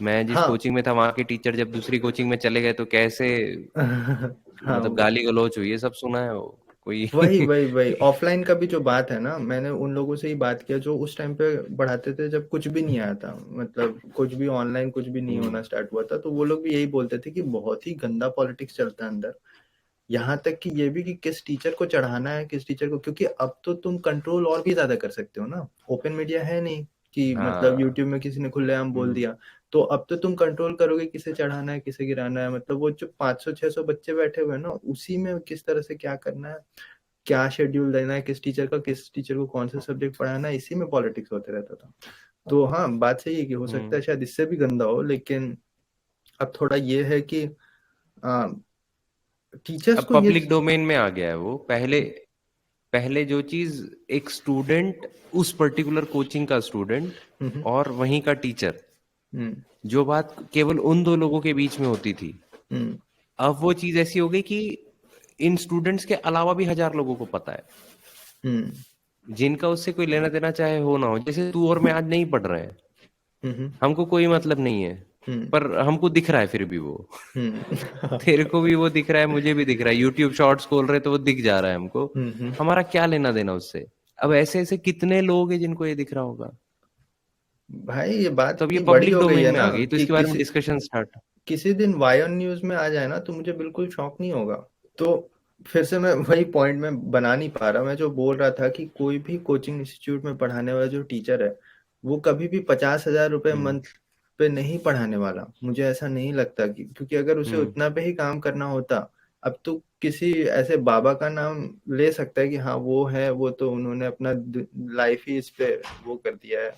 मैं जिस हाँ कोचिंग में था वहां के टीचर जब दूसरी कोचिंग में चले गए तो कैसे, हाँ मतलब गाली गलौच हुई है, सब सुना है वो। कोई वही ऑफलाइन का भी जो बात है ना, मैंने उन लोगों से ही बात किया जो उस टाइम पे पढ़ाते थे जब कुछ भी नहीं आया था, मतलब कुछ भी ऑनलाइन कुछ भी नहीं होना स्टार्ट हुआ था, तो वो लोग भी यही बोलते थे कि बहुत ही गंदा पॉलिटिक्स चलता है अंदर। यहाँ तक कि ये भी कि किस टीचर को चढ़ाना है, किस टीचर को, क्योंकि अब तो तुम कंट्रोल और भी ज्यादा कर सकते हो ना, ओपन मीडिया है नहीं कि मतलब हाँ। यूट्यूब में किसी ने खुलेआम बोल दिया, तो अब तो तुम कंट्रोल करोगे किसे चढ़ाना है किसे गिराना है, मतलब वो जो 500-600 बच्चे बैठे हुए हैं ना, उसी में किस तरह से क्या करना है, क्या शेड्यूल देना है, किस टीचर को कौन सा सब्जेक्ट पढ़ाना है, इसी में पॉलिटिक्स होते रहता था। तो हाँ, बात सही है कि हो सकता है शायद इससे भी गंदा हो, लेकिन अब थोड़ा ये है कि टीचर्स अब को ये पब्लिक डोमेन में आ गया है वो। पहले पहले जो चीज एक स्टूडेंट, उस पर्टिकुलर कोचिंग का स्टूडेंट और वहीं का टीचर, जो बात केवल उन दो लोगों के बीच में होती थी, अब वो चीज ऐसी हो गई कि इन स्टूडेंट्स के अलावा भी 1000 लोगों को पता है, जिनका उससे कोई लेना देना चाहे हो ना हो। जैसे तू और मैं आज नहीं पढ़ रहे हैं, हमको कोई मतलब नहीं है, पर हमको दिख रहा है फिर भी वो तेरे को भी वो दिख रहा है, मुझे भी दिख रहा है, यूट्यूब शॉर्ट्स खोल रहे तो वो दिख जा रहा है हमको। हमारा क्या लेना देना उससे? अब ऐसे ऐसे कितने लोग हैं जिनको ये दिख रहा होगा। भाई ये बात तो अब ये इतनी बड़ी पब्लिक हो गई डोमेन है में ना आ गई, तो कि इसके बारे में डिस्कशन स्टार्ट। किसी दिन वाई न्यूज में आ जाए ना तो मुझे बिल्कुल शौक नहीं होगा। तो फिर से मैं वही पॉइंट में बना नहीं पा रहा, मैं जो बोल रहा था कि कोई भी कोचिंग इंस्टीट्यूट में पढ़ाने वाला जो टीचर है, वो कभी भी 50,000 रुपए मंथ पे नहीं पढ़ाने वाला, मुझे ऐसा नहीं लगता कि, क्योंकि अगर उसे उतना पे ही काम करना होता, अब तो किसी ऐसे बाबा का नाम ले सकता है कि हाँ वो है, वो तो उन्होंने अपना लाइफ ही इस पे वो कर दिया है,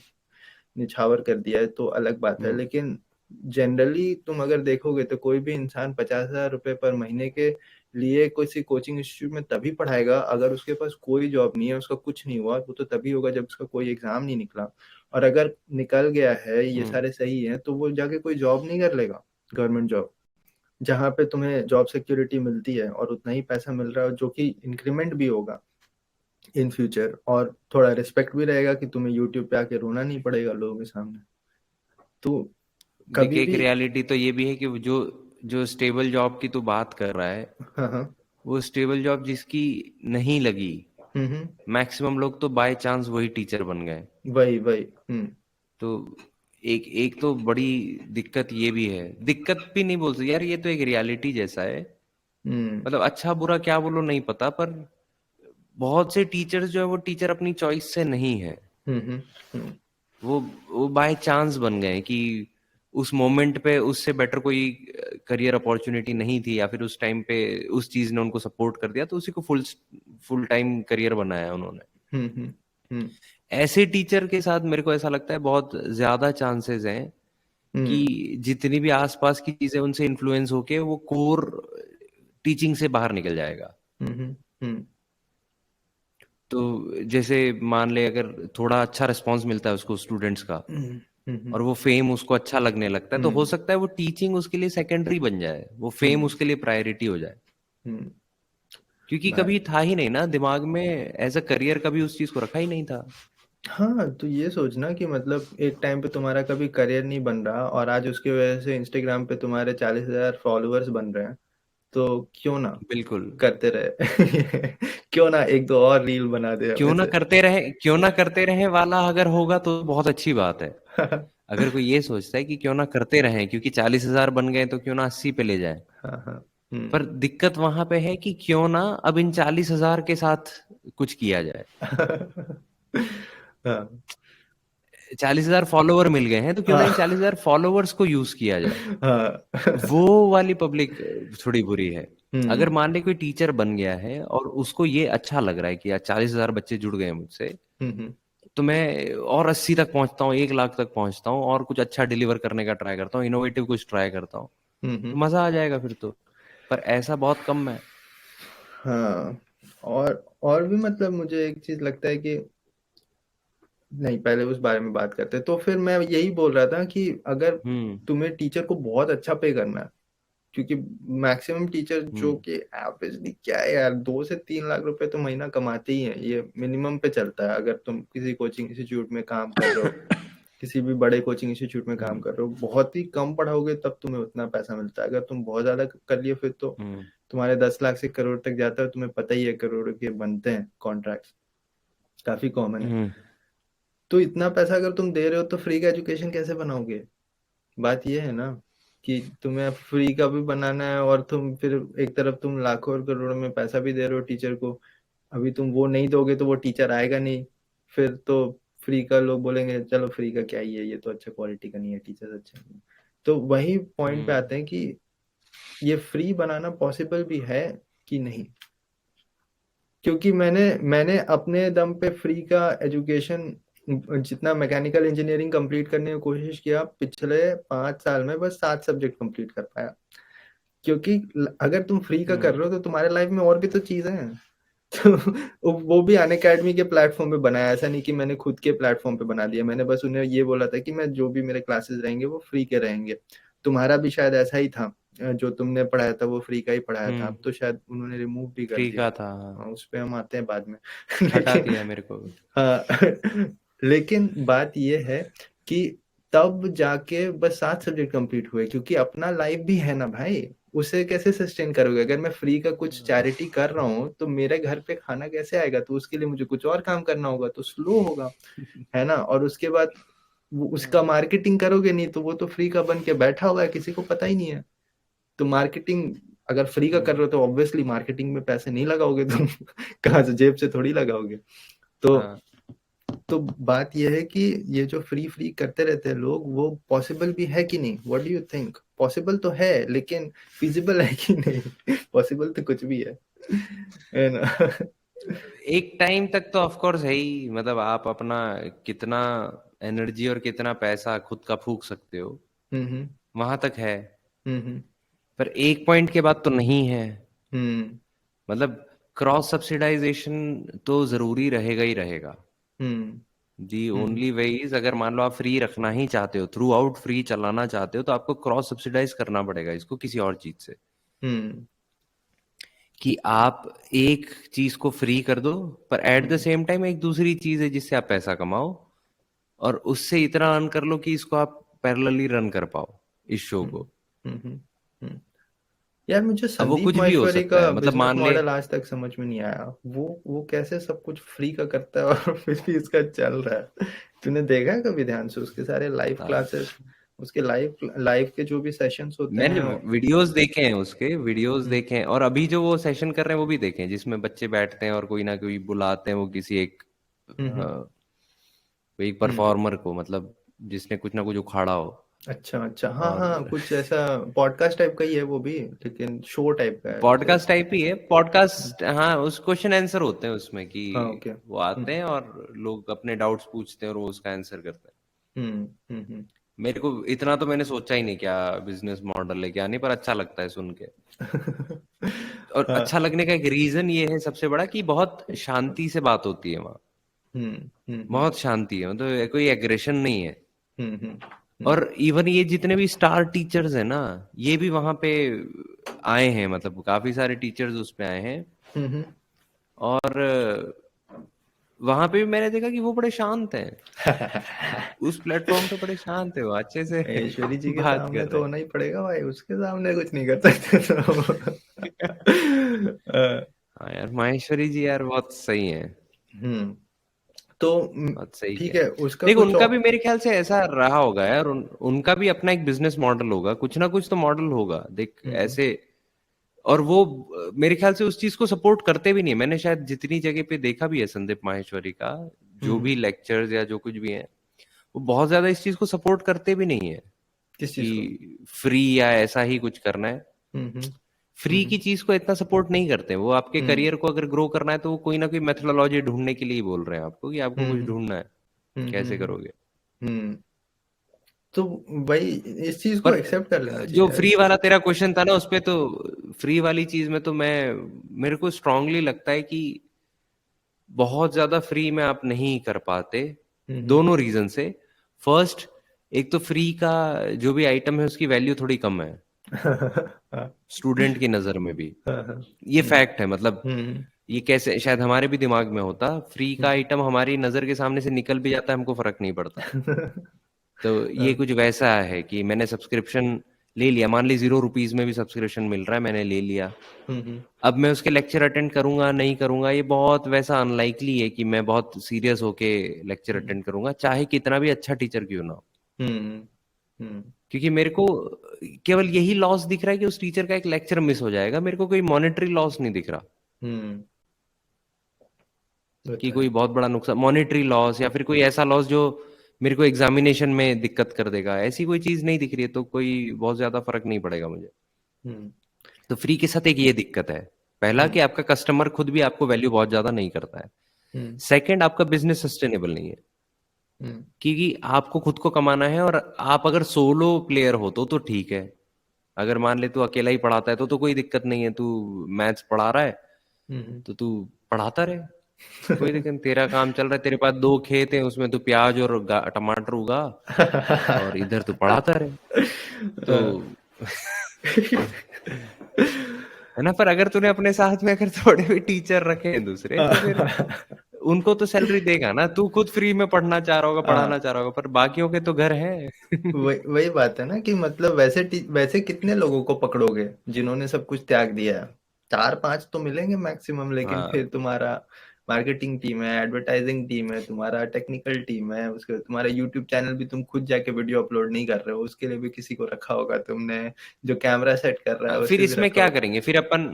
निछावर कर दिया है, तो अलग बात है। लेकिन जनरली तुम अगर देखोगे तो कोई भी इंसान 50,000 रुपए पर महीने के लिए किसी कोचिंग इंस्टीट्यूट में तभी पढ़ाएगा अगर उसके पास कोई जॉब नहीं है, उसका कुछ नहीं हुआ, वो तो तभी होगा जब उसका कोई एग्जाम नहीं निकला, और अगर निकल गया है, ये सारे सही है, तो वो जाके कोई जॉब नहीं कर लेगा, गवर्नमेंट जॉब, जहाँ पे तुम्हें जॉब सिक्योरिटी मिलती है और उतना ही पैसा मिल रहा है, जो कि इंक्रीमेंट भी होगा इन फ्यूचर, और थोड़ा रिस्पेक्ट भी रहेगा कि तुम्हें यूट्यूब पे आके रोना नहीं पड़ेगा लोगों के सामने। तो देख, कभी एक भी रियलिटी तो ये भी है कि जो जो स्टेबल जॉब की तू बात कर रहा है, हाँ हाँ वो स्टेबल जॉब जिसकी नहीं लगी, हम्म, मैक्सिमम लोग तो बाय चांस वही टीचर बन गए। वही वही तो एक एक तो बड़ी दिक्कत ये भी है, दिक्कत भी नहीं बोल सकते यार, ये तो एक रियलिटी जैसा है। हम्म मतलब अच्छा बुरा क्या बोलो नहीं पता, पर बहुत से टीचर्स जो है वो टीचर अपनी चॉइस से नहीं है, हम्म हम्म हम्म वो बाय चांस बन गए कि उस मोमेंट पे उससे बेटर कोई करियर अपॉर्चुनिटी नहीं थी, या फिर उस टाइम पे उस चीज ने उनको सपोर्ट कर दिया, तो उसी को फुल फुल टाइम करियर बनाया उन्होंने। हम्म हम्म हम्म ऐसे टीचर के साथ मेरे को ऐसा लगता है बहुत ज्यादा चांसेस हैं कि हम्म जितनी भी आसपास की चीजें उनसे इन्फ्लुएंस होके वो कोर टीचिंग से बाहर निकल जाएगा। हम्म हम्म तो जैसे मान ले अगर थोड़ा अच्छा रिस्पांस मिलता है उसको स्टूडेंट्स का, हम्म और वो फेम उसको अच्छा लगने लगता है, तो हो हम्म सकता है वो टीचिंग उसके लिए सेकेंडरी बन जाए, वो फेम हम्म उसके लिए प्रायोरिटी हो जाए। हम्म क्योंकि भाई कभी था ही नहीं ना दिमाग में एज अ करियर, कभी उस चीज को रखा ही नहीं था। हाँ, तो ये सोचना कि मतलब एक टाइम पे तुम्हारा कभी करियर नहीं बन रहा और आज उसकी वजह से इंस्टाग्राम पे तुम्हारे 40,000 फॉलोअर्स बन रहे हैं, तो क्यों ना बिल्कुल। करते रहे क्यों ना एक दो और रील बना दे हमें से क्यों ना करते रहे वाला अगर होगा तो बहुत अच्छी बात है। अगर कोई ये सोचता है कि क्यों ना करते रहें क्योंकि 40,000 बन गए तो क्यों ना 80 पे ले जाए, हाँ हाँ पर दिक्कत वहां पे है कि क्यों ना अब इन 40,000 के साथ कुछ किया जाए। हाँ 40,000 फॉलोवर मिल गए हैं तो क्यों ना हाँ इन 40,000 फॉलोवर्स को यूज किया जाए। हाँ वो वाली पब्लिक थोड़ी बुरी है। अगर हम्म मान ले कोई टीचर बन गया है और उसको ये अच्छा लग रहा है कि यार 40,000 बच्चे जुड़ गए मुझसे, हम्म तो मैं और 80 तक पहुंचता हूँ, 1 लाख तक पहुंचता हूँ, और कुछ अच्छा डिलीवर करने का ट्राई करता हूँ, इनोवेटिव कुछ ट्राई करता हूँ, हम्म तो मजा आ जाएगा फिर तो। पर ऐसा बहुत कम है। हाँ, और भी मतलब मुझे एक चीज लगता है कि नहीं, पहले उस बारे में बात करते हैं। तो फिर मैं यही बोल रहा था कि अगर हम्म तुम्हें टीचर को बहुत अच्छा पे करना है, क्योंकि मैक्सिमम टीचर जो हम्म कि एवरेजली क्या है यार, 2 से 3 लाख रुपए तो महीना कमाते ही हैं, ये मिनिमम पे चलता है अगर तुम किसी कोचिंग इंस्टीट्यूट में काम कर रहे हो। किसी भी बड़े कोचिंग इंस्टीट्यूट में काम कर रहे हो, बहुत ही कम पढ़ाओगे तब तुम्हें उतना पैसा मिलता है। अगर तुम बहुत ज्यादा कर लिए फिर तो तुम्हारे 10 लाख से करोड़ तक जाता है। तुम्हें पता ही है करोड़ के बनते हैं कॉन्ट्रैक्ट, काफी कॉमन है। तो इतना पैसा अगर तुम दे रहे हो तो फ्री का एजुकेशन कैसे बनाओगे? बात ये है ना कि तुम्हें फ्री का भी बनाना है, और तुम फिर एक तरफ तुम लाखों और करोड़ों में पैसा भी दे रहे हो टीचर को। अभी तुम वो नहीं दोगे तो वो टीचर आएगा नहीं। फिर तो फ्री का लोग बोलेंगे चलो फ्री का क्या ही है, ये तो अच्छा क्वालिटी का नहीं है, टीचर अच्छा नहीं है। तो वही पॉइंट पे आते हैं कि ये फ्री बनाना पॉसिबल भी है कि नहीं। क्योंकि मैंने अपने दम पे फ्री का एजुकेशन जितना मैकेनिकल इंजीनियरिंग कंप्लीट करने की कोशिश किया पिछले 5 साल में, बस 7 सब्जेक्ट कंप्लीट कर पाया। क्योंकि अगर तुम फ्री का कर रहे हो तो तुम्हारे लाइफ में और भी तो चीजें हैं। तो वो भी अनअकैडमी के प्लेटफॉर्म पे बनाया, ऐसा नहीं कि मैंने खुद के प्लेटफॉर्म पे बना दिया। मैंने बस उन्हें ये बोला था कि मैं जो भी मेरे क्लासेस रहेंगे वो फ्री के रहेंगे। तुम्हारा भी शायद ऐसा ही था, जो तुमने पढ़ाया था वो फ्री का ही पढ़ाया था। अब तो शायद उन्होंने रिमूव भी कर फ्री दिया। का था, उस पे हम आते हैं बाद में। हटा दिया मेरे को। हाँ लेकिन बात ये है कि तब जाके बस 7 सब्जेक्ट कंप्लीट हुए, क्योंकि अपना लाइफ भी है ना भाई, उसे कैसे सस्टेन करोगे? अगर मैं फ्री का कुछ चैरिटी कर रहा हूँ तो मेरे घर पे खाना कैसे आएगा? तो उसके लिए मुझे कुछ और काम करना होगा, तो स्लो होगा, है ना। और उसके बाद उसका मार्केटिंग करोगे नहीं तो वो तो फ्री का बन के बैठा हुआ है, किसी को पता ही नहीं है। तो मार्केटिंग अगर फ्री का कर रहे हो तो ऑब्वियसली मार्केटिंग में पैसे नहीं लगाओगे तुम। कहाँ से, जेब से थोड़ी लगाओगे। तो बात यह है कि ये जो फ्री फ्री करते रहते हैं लोग, वो पॉसिबल भी है कि नहीं? What do you think? Possible तो है लेकिन फिजिबल है कि नहीं? पॉसिबल तो कुछ भी है ना। एक टाइम तक तो ऑफ कोर्स है ही, मतलब आप अपना कितना एनर्जी और कितना पैसा खुद का फूक सकते हो वहां तक है, पर एक पॉइंट के बाद तो नहीं है। मतलब क्रॉस सब्सिडाइजेशन तो जरूरी रहेगा ही रहेगा। दी ओनली वे इज, अगर मान लो आप फ्री रखना ही चाहते हो, थ्रू आउट फ्री चलाना चाहते हो, तो आपको क्रॉस सब्सिडाइज करना पड़ेगा इसको किसी और चीज से। कि आप एक चीज को फ्री कर दो पर एट द सेम टाइम एक दूसरी चीज है जिससे आप पैसा कमाओ, और उससे इतना अर्न कर लो कि इसको आप पैरेलली रन कर पाओ इस शो को। यार मुझे अब वो संदीप कुछ भी हो माहेश्वरी सकता का है, मतलब बिजनेस मान ले, मॉडल आज तक समझ में नहीं आया। वो कैसे सब कुछ फ्री का करता है और फिर भी इसका चल रहा है। तूने देखा है कभी ध्यान से उसके सारे लाइव क्लासेस, उसके लाइव लाइव के जो भी सेशंस होते मैंने हैं? वीडियोस देखे हैं, उसके वीडियोस देखे हैं, और अभी जो वो सेशन कर रहे हैं वो भी देखे हैं, जिसमें बच्चे बैठते हैं और कोई ना कोई बुलाते हैं वो किसी एक कोई एक परफॉर्मर को, मतलब जिसने कुछ ना कुछ उखाड़ा हो। अच्छा अच्छा, हाँ और हाँ, कुछ ऐसा पॉडकास्ट टाइप का ही है वो भी, लेकिन शो टाइप का है जैसे। पॉडकास्ट टाइप ही है, पॉडकास्ट, हाँ, उस क्वेश्चन आंसर होते हैं उसमें कि हाँ ओके। वो आते हैं और लोग अपने डाउट्स पूछते हैं और वो उसका आंसर करते हैं। मेरे को इतना तो मैंने सोचा ही नहीं क्या बिजनेस मॉडल है क्या नहीं, पर अच्छा लगता है सुन के। और हाँ। अच्छा लगने का एक रीजन ये है सबसे बड़ा कि बहुत शांति से बात होती है वहां। बहुत शांति है, मतलब कोई एग्रेशन नहीं है। और इवन ये जितने भी स्टार टीचर्स हैं ना, ये भी वहां पे आए हैं, मतलब काफी सारे टीचर्स उस पे आए हैं। और वहां पे भी मैंने देखा कि वो बड़े शांत हैं। उस प्लेटफॉर्म पे बड़े शांत है, वो अच्छे से ऐश्वरी जी के बात सामने कर तो रहे होना ही पड़ेगा भाई, उसके सामने कुछ नहीं कर सकते तो। हाँ यार, माहेश्वरी जी यार बहुत सही है, तो बहुत सही ठीक है। है, उसका देख, कुछ उनका भी मेरे ख्याल से ऐसा रहा होगा यार, उनका भी अपना एक बिजनेस मॉडल होगा, कुछ ना कुछ तो मॉडल होगा, देख ऐसे। और वो मेरे ख्याल से उस चीज को सपोर्ट करते भी नहीं। मैंने शायद जितनी जगह पे देखा भी है संदीप माहेश्वरी का, जो भी लेक्चर्स या जो कुछ भी है, वो बहुत ज्यादा इस चीज को सपोर्ट करते भी नहीं है किस चीज को? कि फ्री या ऐसा ही कुछ करना है। फ्री की चीज को इतना सपोर्ट नहीं करते। वो आपके करियर को अगर ग्रो करना है तो वो कोई ना कोई मेथोडोलॉजी ढूंढने के लिए ही बोल रहे हैं आपको कि आपको कुछ ढूंढना है, कैसे करोगे। तो भाई इस चीज को पर एक्सेप्ट कर लेना जो चाहिए। फ्री वाला तेरा क्वेश्चन था ना, उसपे तो फ्री वाली चीज में तो मेरे को स्ट्रांगली लगता है कि बहुत ज्यादा फ्री में आप नहीं कर पाते, दोनों रीजन से। फर्स्ट, एक तो फ्री का जो भी आइटम है उसकी वैल्यू थोड़ी कम है स्टूडेंट की नजर में भी, ये फैक्ट है। मतलब ये कैसे शायद हमारे भी दिमाग में होता, फ्री का आइटम हमारी नजर के सामने से निकल भी जाता है, हमको फर्क नहीं पड़ता। तो ये कुछ वैसा है कि मैंने सब्सक्रिप्शन ले लिया, मान ली 0 रुपीज में भी सब्सक्रिप्शन मिल रहा है, मैंने ले लिया। अब मैं उसके लेक्चर अटेंड करूंगा नहीं करूंगा, ये बहुत वैसा अनलाइकली है कि मैं बहुत सीरियस होके लेक्चर अटेंड करूंगा, चाहे कितना भी अच्छा टीचर क्यों ना हो। क्योंकि मेरे को केवल यही लॉस दिख रहा है कि उस टीचर का एक लेक्चर मिस हो जाएगा, मेरे को कोई मॉनेटरी लॉस नहीं दिख रहा कि कोई बहुत बड़ा नुकसान, मॉनेटरी लॉस या फिर कोई ऐसा लॉस जो मेरे को एग्जामिनेशन में दिक्कत कर देगा, ऐसी कोई चीज नहीं दिख रही है, तो कोई बहुत ज्यादा फर्क नहीं पड़ेगा मुझे। तो फ्री के साथ एक ये दिक्कत है, पहला कि आपका कस्टमर खुद भी आपको वैल्यू बहुत ज्यादा नहीं करता है। सेकंड, आपका बिजनेस सस्टेनेबल नहीं है, क्योंकि आपको खुद को कमाना है। और आप अगर सोलो प्लेयर हो तो ठीक है, अगर मान ले तू अकेला ही पढ़ाता है तो कोई दिक्कत नहीं है, तू मैथ्स पढ़ा रहा है तो तू पढ़ाता रहे, कोई दिक्कत नहीं, तेरा काम चल रहा है, तेरे पास 2 खेत है, उसमें तू प्याज और टमाटर उगा और इधर तू पढ़ाता रहे, तो है ना। पर अगर तूने अपने साथ में अगर थोड़े भी टीचर रखे हैं दूसरे, तो फिर उनको तो सैलरी देगा ना, तू खुद फ्री में पढ़ना चाह रहा होगा, पढ़ाना चाह रहा होगा, पर बाकियों के तो घर है। वही बात है ना कि मतलब वैसे कितने लोगों को पकड़ोगे जिन्होंने सब कुछ त्याग दिया है? 4-5 तो मिलेंगे मैक्सिमम, लेकिन हाँ, फिर तुम्हारा मार्केटिंग टीम है, एडवर्टाइजिंग टीम है, तुम्हारा टेक्निकल टीम है, उसके बाद तुम्हारा यूट्यूब चैनल भी तुम खुद जाके वीडियो अपलोड नहीं कर रहे हो, उसके लिए भी किसी को रखा होगा तुमने, जो कैमरा सेट कर रहा है फिर उसे भी इसमें रखा क्या होगा। करेंगे फिर अपन?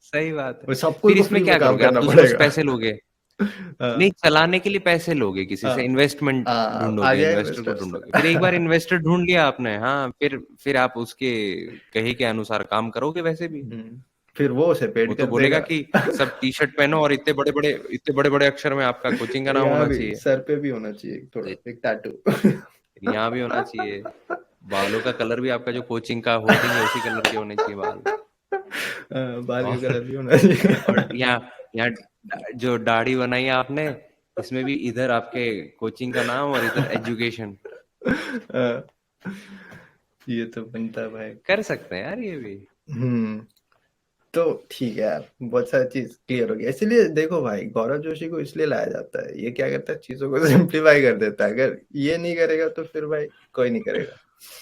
सही बात है। वो सबको फिर को इसमें फ्री में क्या काम करोगे आप? करना दूसरों से पड़ेगा। पैसे लोगे? हाँ, नहीं, चलाने के लिए पैसे लोगे किसी से, हाँ, इन्वेस्टमेंट हाँ, आ ढूंढोगे, गया इन्वेस्टर को इन्वेस्टर्स। ढूंढोगे, फिर एक बार इन्वेस्टर ढूंढ लिया आपने, हाँ, फिर आप उसके कहे के अनुसार काम करोगे वैसे भी। फिर वो उसे वो पेड तो कर बोलेगा देगा। कि सब टी शर्ट पहनो और इतने बड़े बड़े अक्षर में आपका कोचिंग का नाम यहाँ होना भी चाहिए, सर पे भी होना चाहिए थोड़ा तो एक टैटू। यहाँ भी होना चाहिए, बालों का कलर भी आपका जो कोचिंग का होर्डिंग है उसी कलर के होने चाहिए बाल। बाल का और कलर भी होना चाहिए। और यहाँ जो दाढ़ी बनाई है आपने, इसमें भी इधर आपके कोचिंग का नाम और इधर एजुकेशन। हाँ, ये तो बनता है भाई। कर सकते हैं यार ये भी। तो ठीक है यार, बहुत सारी चीज क्लियर हो गई। इसलिए देखो भाई, गौरव जोशी को इसलिए लाया जाता है, ये क्या करता है, चीजों को सिंप्लीफाई कर देता है। अगर ये नहीं करेगा तो फिर भाई कोई नहीं करेगा।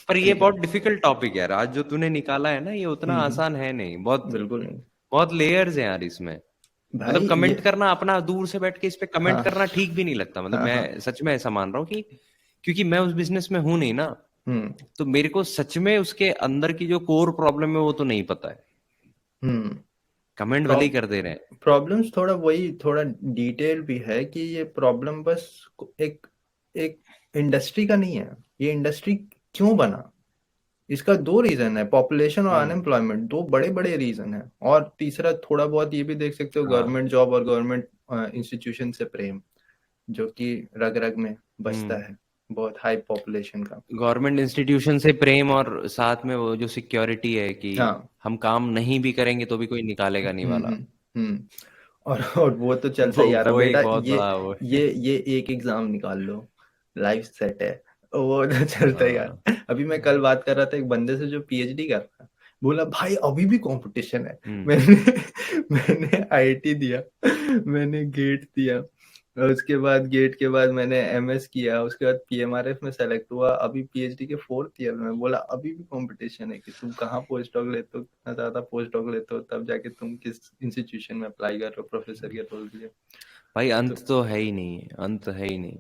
पर ये ठीक है। बहुत डिफिकल्ट टॉपिक है यार, आज जो तूने निकाला है ना, ये उतना आसान है नहीं, बहुत बिल्कुल नहीं बहुत लेयर्स हैं यार इसमें। भाई मतलब ये। कमेंट करना, अपना दूर से बैठ के इस पे कमेंट हाँ, करना ठीक भी नहीं लगता, मतलब हाँ, हाँ। मैं सच में ऐसा मान रहा हूँ कि क्योंकि मैं उस बिजनेस में हूं नहीं ना, हम्म तो मेरे को सच में उसके अंदर की जो कोर प्रॉब्लम है वो तो नहीं पता है, हम्म कमेंट भले ही कर दे रहे हैं। प्रॉब्लम्स थोड़ा वही, थोड़ा डिटेल भी है कि ये प्रॉब्लम बस एक एक इंडस्ट्री का नहीं है। ये इंडस्ट्री क्यों बना, इसका 2 रीजन है, पॉपुलेशन और हम्म। अनएम्प्लॉयमेंट, 2 बड़े बड़े रीजन है। और तीसरा थोड़ा बहुत ये भी देख सकते हो, हाँ। गवर्नमेंट जॉब और गवर्नमेंट इंस्टीट्यूशन से प्रेम, जो कि रग रग में बसता हम्म। है, बहुत हाई पॉपुलेशन का। गवर्नमेंट इंस्टीट्यूशन से प्रेम और साथ में वो जो सिक्योरिटी है कि हाँ। हम काम नहीं भी करेंगे तो भी कोई निकालेगा नहीं वाला, हम्म और वो तो चलता ही आ रहा वो बेटा। एक बहुत बड़ा वो है। ये एक एग्जाम निकाल लो, लाइफ सेट है, वो तो चलता ही आ हाँ। रहा। अभी मैं कल बात कर रहा था एक बंदे से जो पीएचडी कर रहा है, बोला भाई अभी भी कंपटीशन है। हम्म। मैंने आईआईटी दिया, मैंने गेट दिया, और उसके बाद गेट के बाद मैंने एमएस किया, उसके बाद पीएमआरएफ में सेलेक्ट हुआ, अभी पीएचडी के 4th ईयर में। बोला अभी भी कंपटीशन है कि तुम कहाँ पोस्ट डॉक लेते हो, कितना ज्यादा पोस्ट डॉक लेते हो, तब जाके तुम किस इंस्टीट्यूशन में अप्लाई कर रहे हो प्रोफेसर के रोल के लिए। भाई तो अंत तो है ही नहीं, अंत है ही नहीं।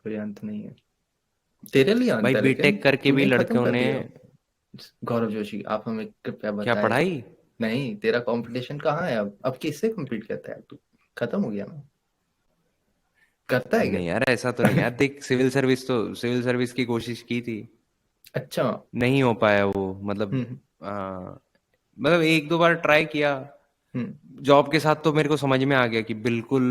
कोई अंत नहीं है। तेरे लिए अंत भाई है, लेकिन बीटेक करके भी तूने खत्म लड़कों कर ने, दिया। गौरव जोशी, आप हमें कृपया क्या बताएं। पढ़ाई? नहीं, तेरा कंपटीशन कहाँ है अब किससे compete करता है तू? खत्म हो गया ना, करता है नहीं यार, ऐसा तो नहीं क्या? यार, देख सिविल सर्विस की कोशिश की थी, अच्छा। नहीं हो पाया वो, मतलब हम्म मतलब 1-2 बार ट्राई किया। हम्म जॉब के साथ तो मेरे को समझ में आ गया कि बिल्कुल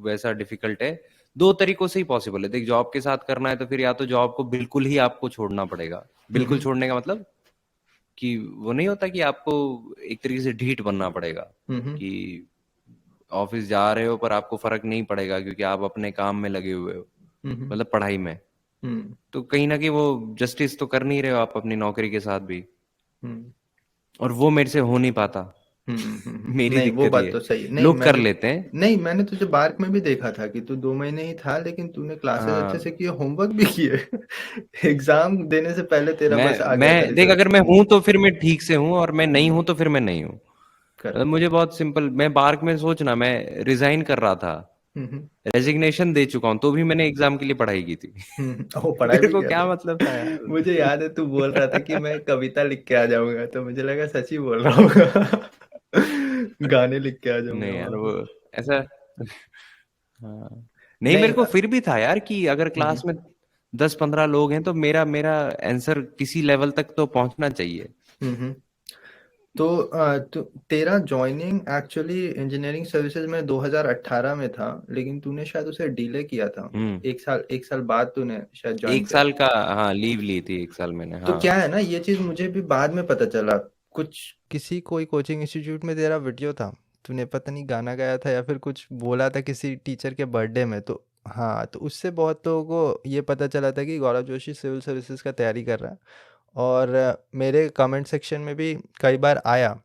वैसा डिफिकल्ट है। 2 तरीकों से ही पॉसिबल है, देख, जॉब के साथ करना है तो फिर या तो जॉब को बिल्कुल ही आपको छोड़ना पड़ेगा, बिल्कुल हम्म छोड़ने का मतलब कि वो नहीं होता कि आपको एक तरीके से ढीठ बनना पड़ेगा, हम्म कि ऑफिस जा रहे हो पर आपको फर्क नहीं पड़ेगा क्योंकि आप अपने काम में लगे हुए हो, हम्म मतलब पढ़ाई में। हम्म तो कहीं ना कहीं वो जस्टिस तो कर नहीं रहे हो आप अपनी नौकरी के साथ भी, हम्म और वो मेरे से हो नहीं पाता। मेरी नहीं वो दिक्कत ये बात है, तो सही नहीं लोग कर मैंने लेते हैं। नहीं मैंने तुझे बार्क में भी देखा था कि तू 2 महीने ही था, लेकिन तूने क्लासेस अच्छे से हाँ, किए, होमवर्क भी किए। एग्जाम देने से पहले तेरा बस आ गया था मैं देख, रिजल्ट। अगर मैं हूं तो फिर मैं ठीक से हूँ, और मैं नहीं हूं तो फिर मैं नहीं हूँ। मतलब करेक्ट। मुझे बहुत सिंपल, मैं बार्क में सोचना, मैं रिजाइन कर रहा था, हम्म रेजिग्नेशन दे चुका हूँ, तो भी मैंने एग्जाम के लिए पढ़ाई की थी। वो पढ़ाई तेरे भी को किया क्या था। मतलब था यार? मुझे याद है तू बोल रहा था कि मैं कविता लिख के आ जाऊंगा, तो मुझे लगा सच ही बोल रहा होगा। गाने लिख के आ जाऊंगा नहीं यार, वहां पे। वो ऐसा, हाँ, नहीं, नहीं मेरे को फिर भी था यार कि अगर हम्म क्लास में 10-15 लोग हैं तो मेरा मेरा आंसर किसी लेवल तक तो पहुंचना चाहिए। हम्म। तो तेरा जॉइनिंग एक्चुअली इंजीनियरिंग सर्विसेज में 2018 में था, लेकिन तूने शायद उसे डिले किया था। हम्म। 1 साल बाद तूने शायद ज्वाइन एक किया साल था। का, हाँ, लीव ली थी एक साल मैंने, तो हाँ। क्या है ना, ये चीज मुझे भी बाद में पता चला। कुछ किसी कोई कोचिंग इंस्टीट्यूट में तेरा वीडियो था, तूने पता नहीं गाना गाया था या फिर कुछ बोला था किसी टीचर के बर्थडे में। तो हाँ, तो उससे बहुत लोगों को ये पता चला था कि गौरव जोशी सिविल सर्विसेज का तैयारी कर रहा है। और मेरे कमेंट सेक्शन में भी कई बार आया,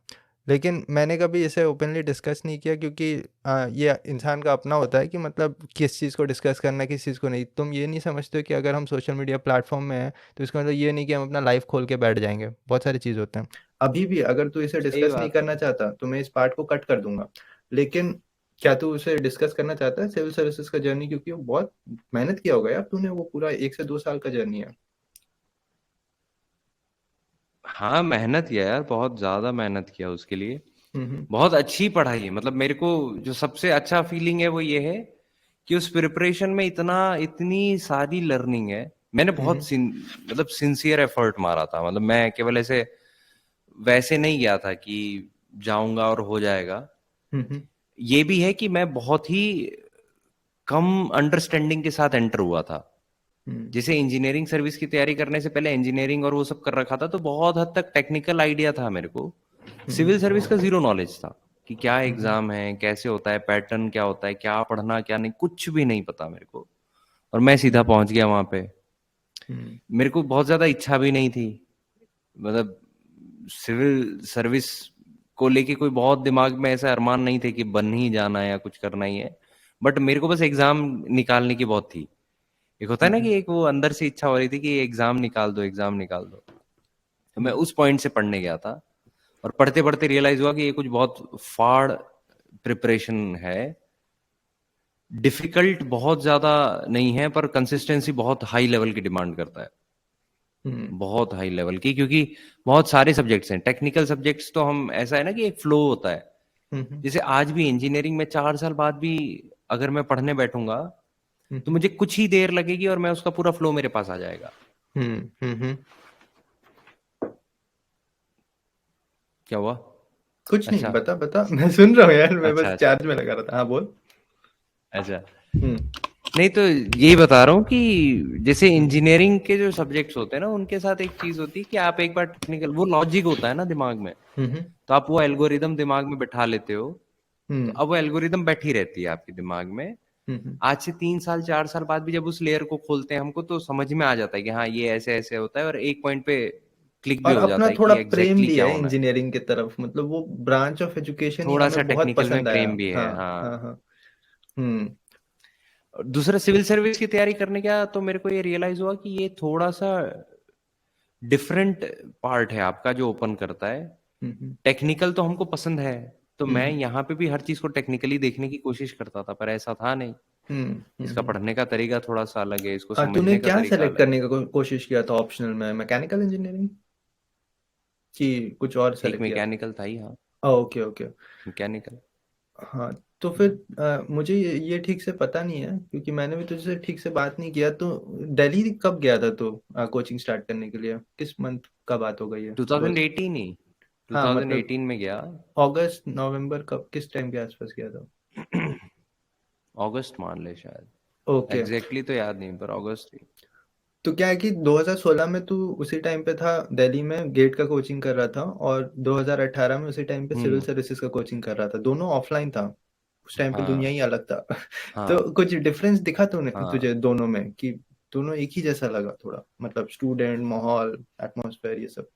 लेकिन मैंने कभी इसे ओपनली डिस्कस नहीं किया, क्योंकि ये इंसान का अपना होता है कि मतलब किस चीज़ को डिस्कस करना है किस चीज़ को नहीं। तुम ये नहीं समझते हो कि अगर हम सोशल मीडिया प्लेटफॉर्म में हैं तो इसका मतलब ये नहीं कि हम अपना लाइफ खोल के बैठ जाएंगे, बहुत सारी चीज़ होते हैं। अभी भी अगर तू इसे सही डिस्कस नहीं बात है। करना चाहता तो मैं इस पार्ट को कट कर दूंगा। लेकिन क्या तू उसे डिस्कस करना चाहता है सिविल सर्विसेज का जर्नी, क्योंकि वो बहुत मेहनत किया होगा यार तूने, वो पूरा 1 से 2 साल का जर्नी है। हाँ, मेहनत किया यार, बहुत ज्यादा मेहनत किया उसके लिए। हम्म बहुत अच्छी पढ़ाई है, मतलब मेरे को जो सबसे अच्छा फीलिंग है वो ये है कि उस प्रिपरेशन में इतनी सारी लर्निंग है। मैंने हम्म मतलब सिंसियर एफर्ट मारा था, मतलब मैं केवल ऐसे वैसे नहीं गया था कि जाऊंगा और हो जाएगा। हम्म ये भी है कि मैं बहुत ही कम अंडरस्टैंडिंग के साथ एंटर हुआ था। हम्म जैसे इंजीनियरिंग सर्विस की तैयारी करने से पहले इंजीनियरिंग और वो सब कर रखा था, तो बहुत हद तक टेक्निकल आइडिया था मेरे को। सिविल हम्म सर्विस का जीरो नॉलेज था कि क्या हम्म एग्जाम है, कैसे होता है, पैटर्न क्या होता है, क्या पढ़ना क्या नहीं, कुछ भी नहीं पता मेरे को। और मैं सीधा हम्म पहुंच गया वहां पे। हम्म मेरे को बहुत ज्यादा इच्छा भी नहीं थी, मतलब सिविल सर्विस को लेके कोई बहुत दिमाग में ऐसा अरमान नहीं थे कि बन ही जाना है या कुछ करना ही है। बट मेरे को बस एग्जाम निकालने की बहुत थी। एक होता है ना कि हम्म एक वो अंदर से इच्छा हो रही थी कि एग्जाम निकाल दो, एग्जाम निकाल दो। तो मैं हम्म उस पॉइंट से पढ़ने गया था, और पढ़ते पढ़ते रियलाइज हुआ कि ये कुछ बहुत फाड़ प्रिपरेशन है। डिफिकल्ट बहुत ज्यादा नहीं है, पर कंसिस्टेंसी बहुत हाई लेवल की डिमांड करता है, हम्म बहुत हाई लेवल की, क्योंकि बहुत सारे सब्जेक्ट्स हैं। टेक्निकल सब्जेक्ट्स तो हम, ऐसा है ना कि एक फ्लो होता है। हम्म जैसे आज भी इंजीनियरिंग में 4 साल बाद भी अगर मैं पढ़ने बैठूंगा तो हम्म मुझे कुछ ही देर लगेगी और मैं उसका पूरा फ्लो मेरे पास आ जाएगा। हम्म। क्या हुआ? कुछ नहीं, अच्छा, बता बता, मैं सुन रहा हूँ यार, मैं अच्छा, बस अच्छा, चार्ज में लगा रहा था। हाँ बोल। अच्छा। हम्म नहीं तो यही बता रहा हूँ कि जैसे हम्म इंजीनियरिंग के जो सब्जेक्ट्स होते हैं ना, उनके साथ एक चीज होती है कि आप एक बार टेक्निकल, वो लॉजिक होता है ना दिमाग में, हम्म तो आप वो एल्गोरिदम दिमाग में बैठा लेते हो। तो हम्म अब वो एल्गोरिदम बैठी रहती है आपके दिमाग में। हम्म आज से 3 साल 4 साल बाद भी जब उस लेयर को खोलते हैं हमको, तो समझ में आ जाता है कि हाँ, ये ऐसे ऐसे होता है, और एक पॉइंट पे क्लिक भी और हो अपना जाता है थोड़ा कि प्रेम एग्जैक्टली भी क्या है होना है। इंजीनियरिंग की तरफ, मतलब वो ब्रांच ऑफ एजुकेशन ही थोड़ा सा हमें बहुत टेक्निकल में पसंद आया। प्रेम भी हाँ है, हाँ। हाँ हाँ। हम्म और दूसरा, सिविल सर्विस की तैयारी करने का तो मेरे को ये रियलाइज हुआ कि ये थोड़ा सा डिफरेंट पार्ट है आपका जो ओपन करता है। हम्म टेक्निकल तो हमको पसंद है, तो मैं हम्म यहाँ पे भी हर चीज को टेक्निकली देखने की कोशिश करता था, पर ऐसा था नहीं। इसका हम्म। पढ़ने का तरीका थोड़ा सा अलग है, इसको तूने समझने का क्या तरीका सेलेक्ट अलग करने है। का कोशिश किया था ऑप्शनल में, मैकेनिकल इंजीनियरिंग कि कुछ और एक सेलेक्ट किया था? मैकेनिकल था ही, हाँ। Okay okay. मैकेनिकल। हाँ, तो फिर मुझे ये ठीक से पता नहीं है, क्योंकि मैंने भी तुझसे ठीक से बात नहीं किया। तो दिल्ली कब गया था तो कोचिंग स्टार्ट करने के लिए, किस मंथ का बात हो गई है? दो 2018 ही, हाँ मतलब 2018 में गया। अगस्त नवंबर, कब किस टाइम के आसपास गया था? अगस्त मान ले शायद, ओके। एग्जैक्टली तो याद नहीं, पर अगस्त ही। तो क्या है कि 2016 में तू उसी टाइम पे था दिल्ली में, गेट का कोचिंग कर रहा था, और 2018 में उसी टाइम पे सिविल हम्म। सर्विसेज का कोचिंग कर रहा था, दोनों ऑफलाइन था। उस टाइम पे दुनिया हाँ, ही अलग था। हाँ, तो कुछ डिफरेंस दिखा तूने हाँ। तुझे दोनों में, कि दोनों एक ही जैसा लगा थोड़ा, मतलब स्टूडेंट, माहौल, एटमॉस्फेयर, ये सब?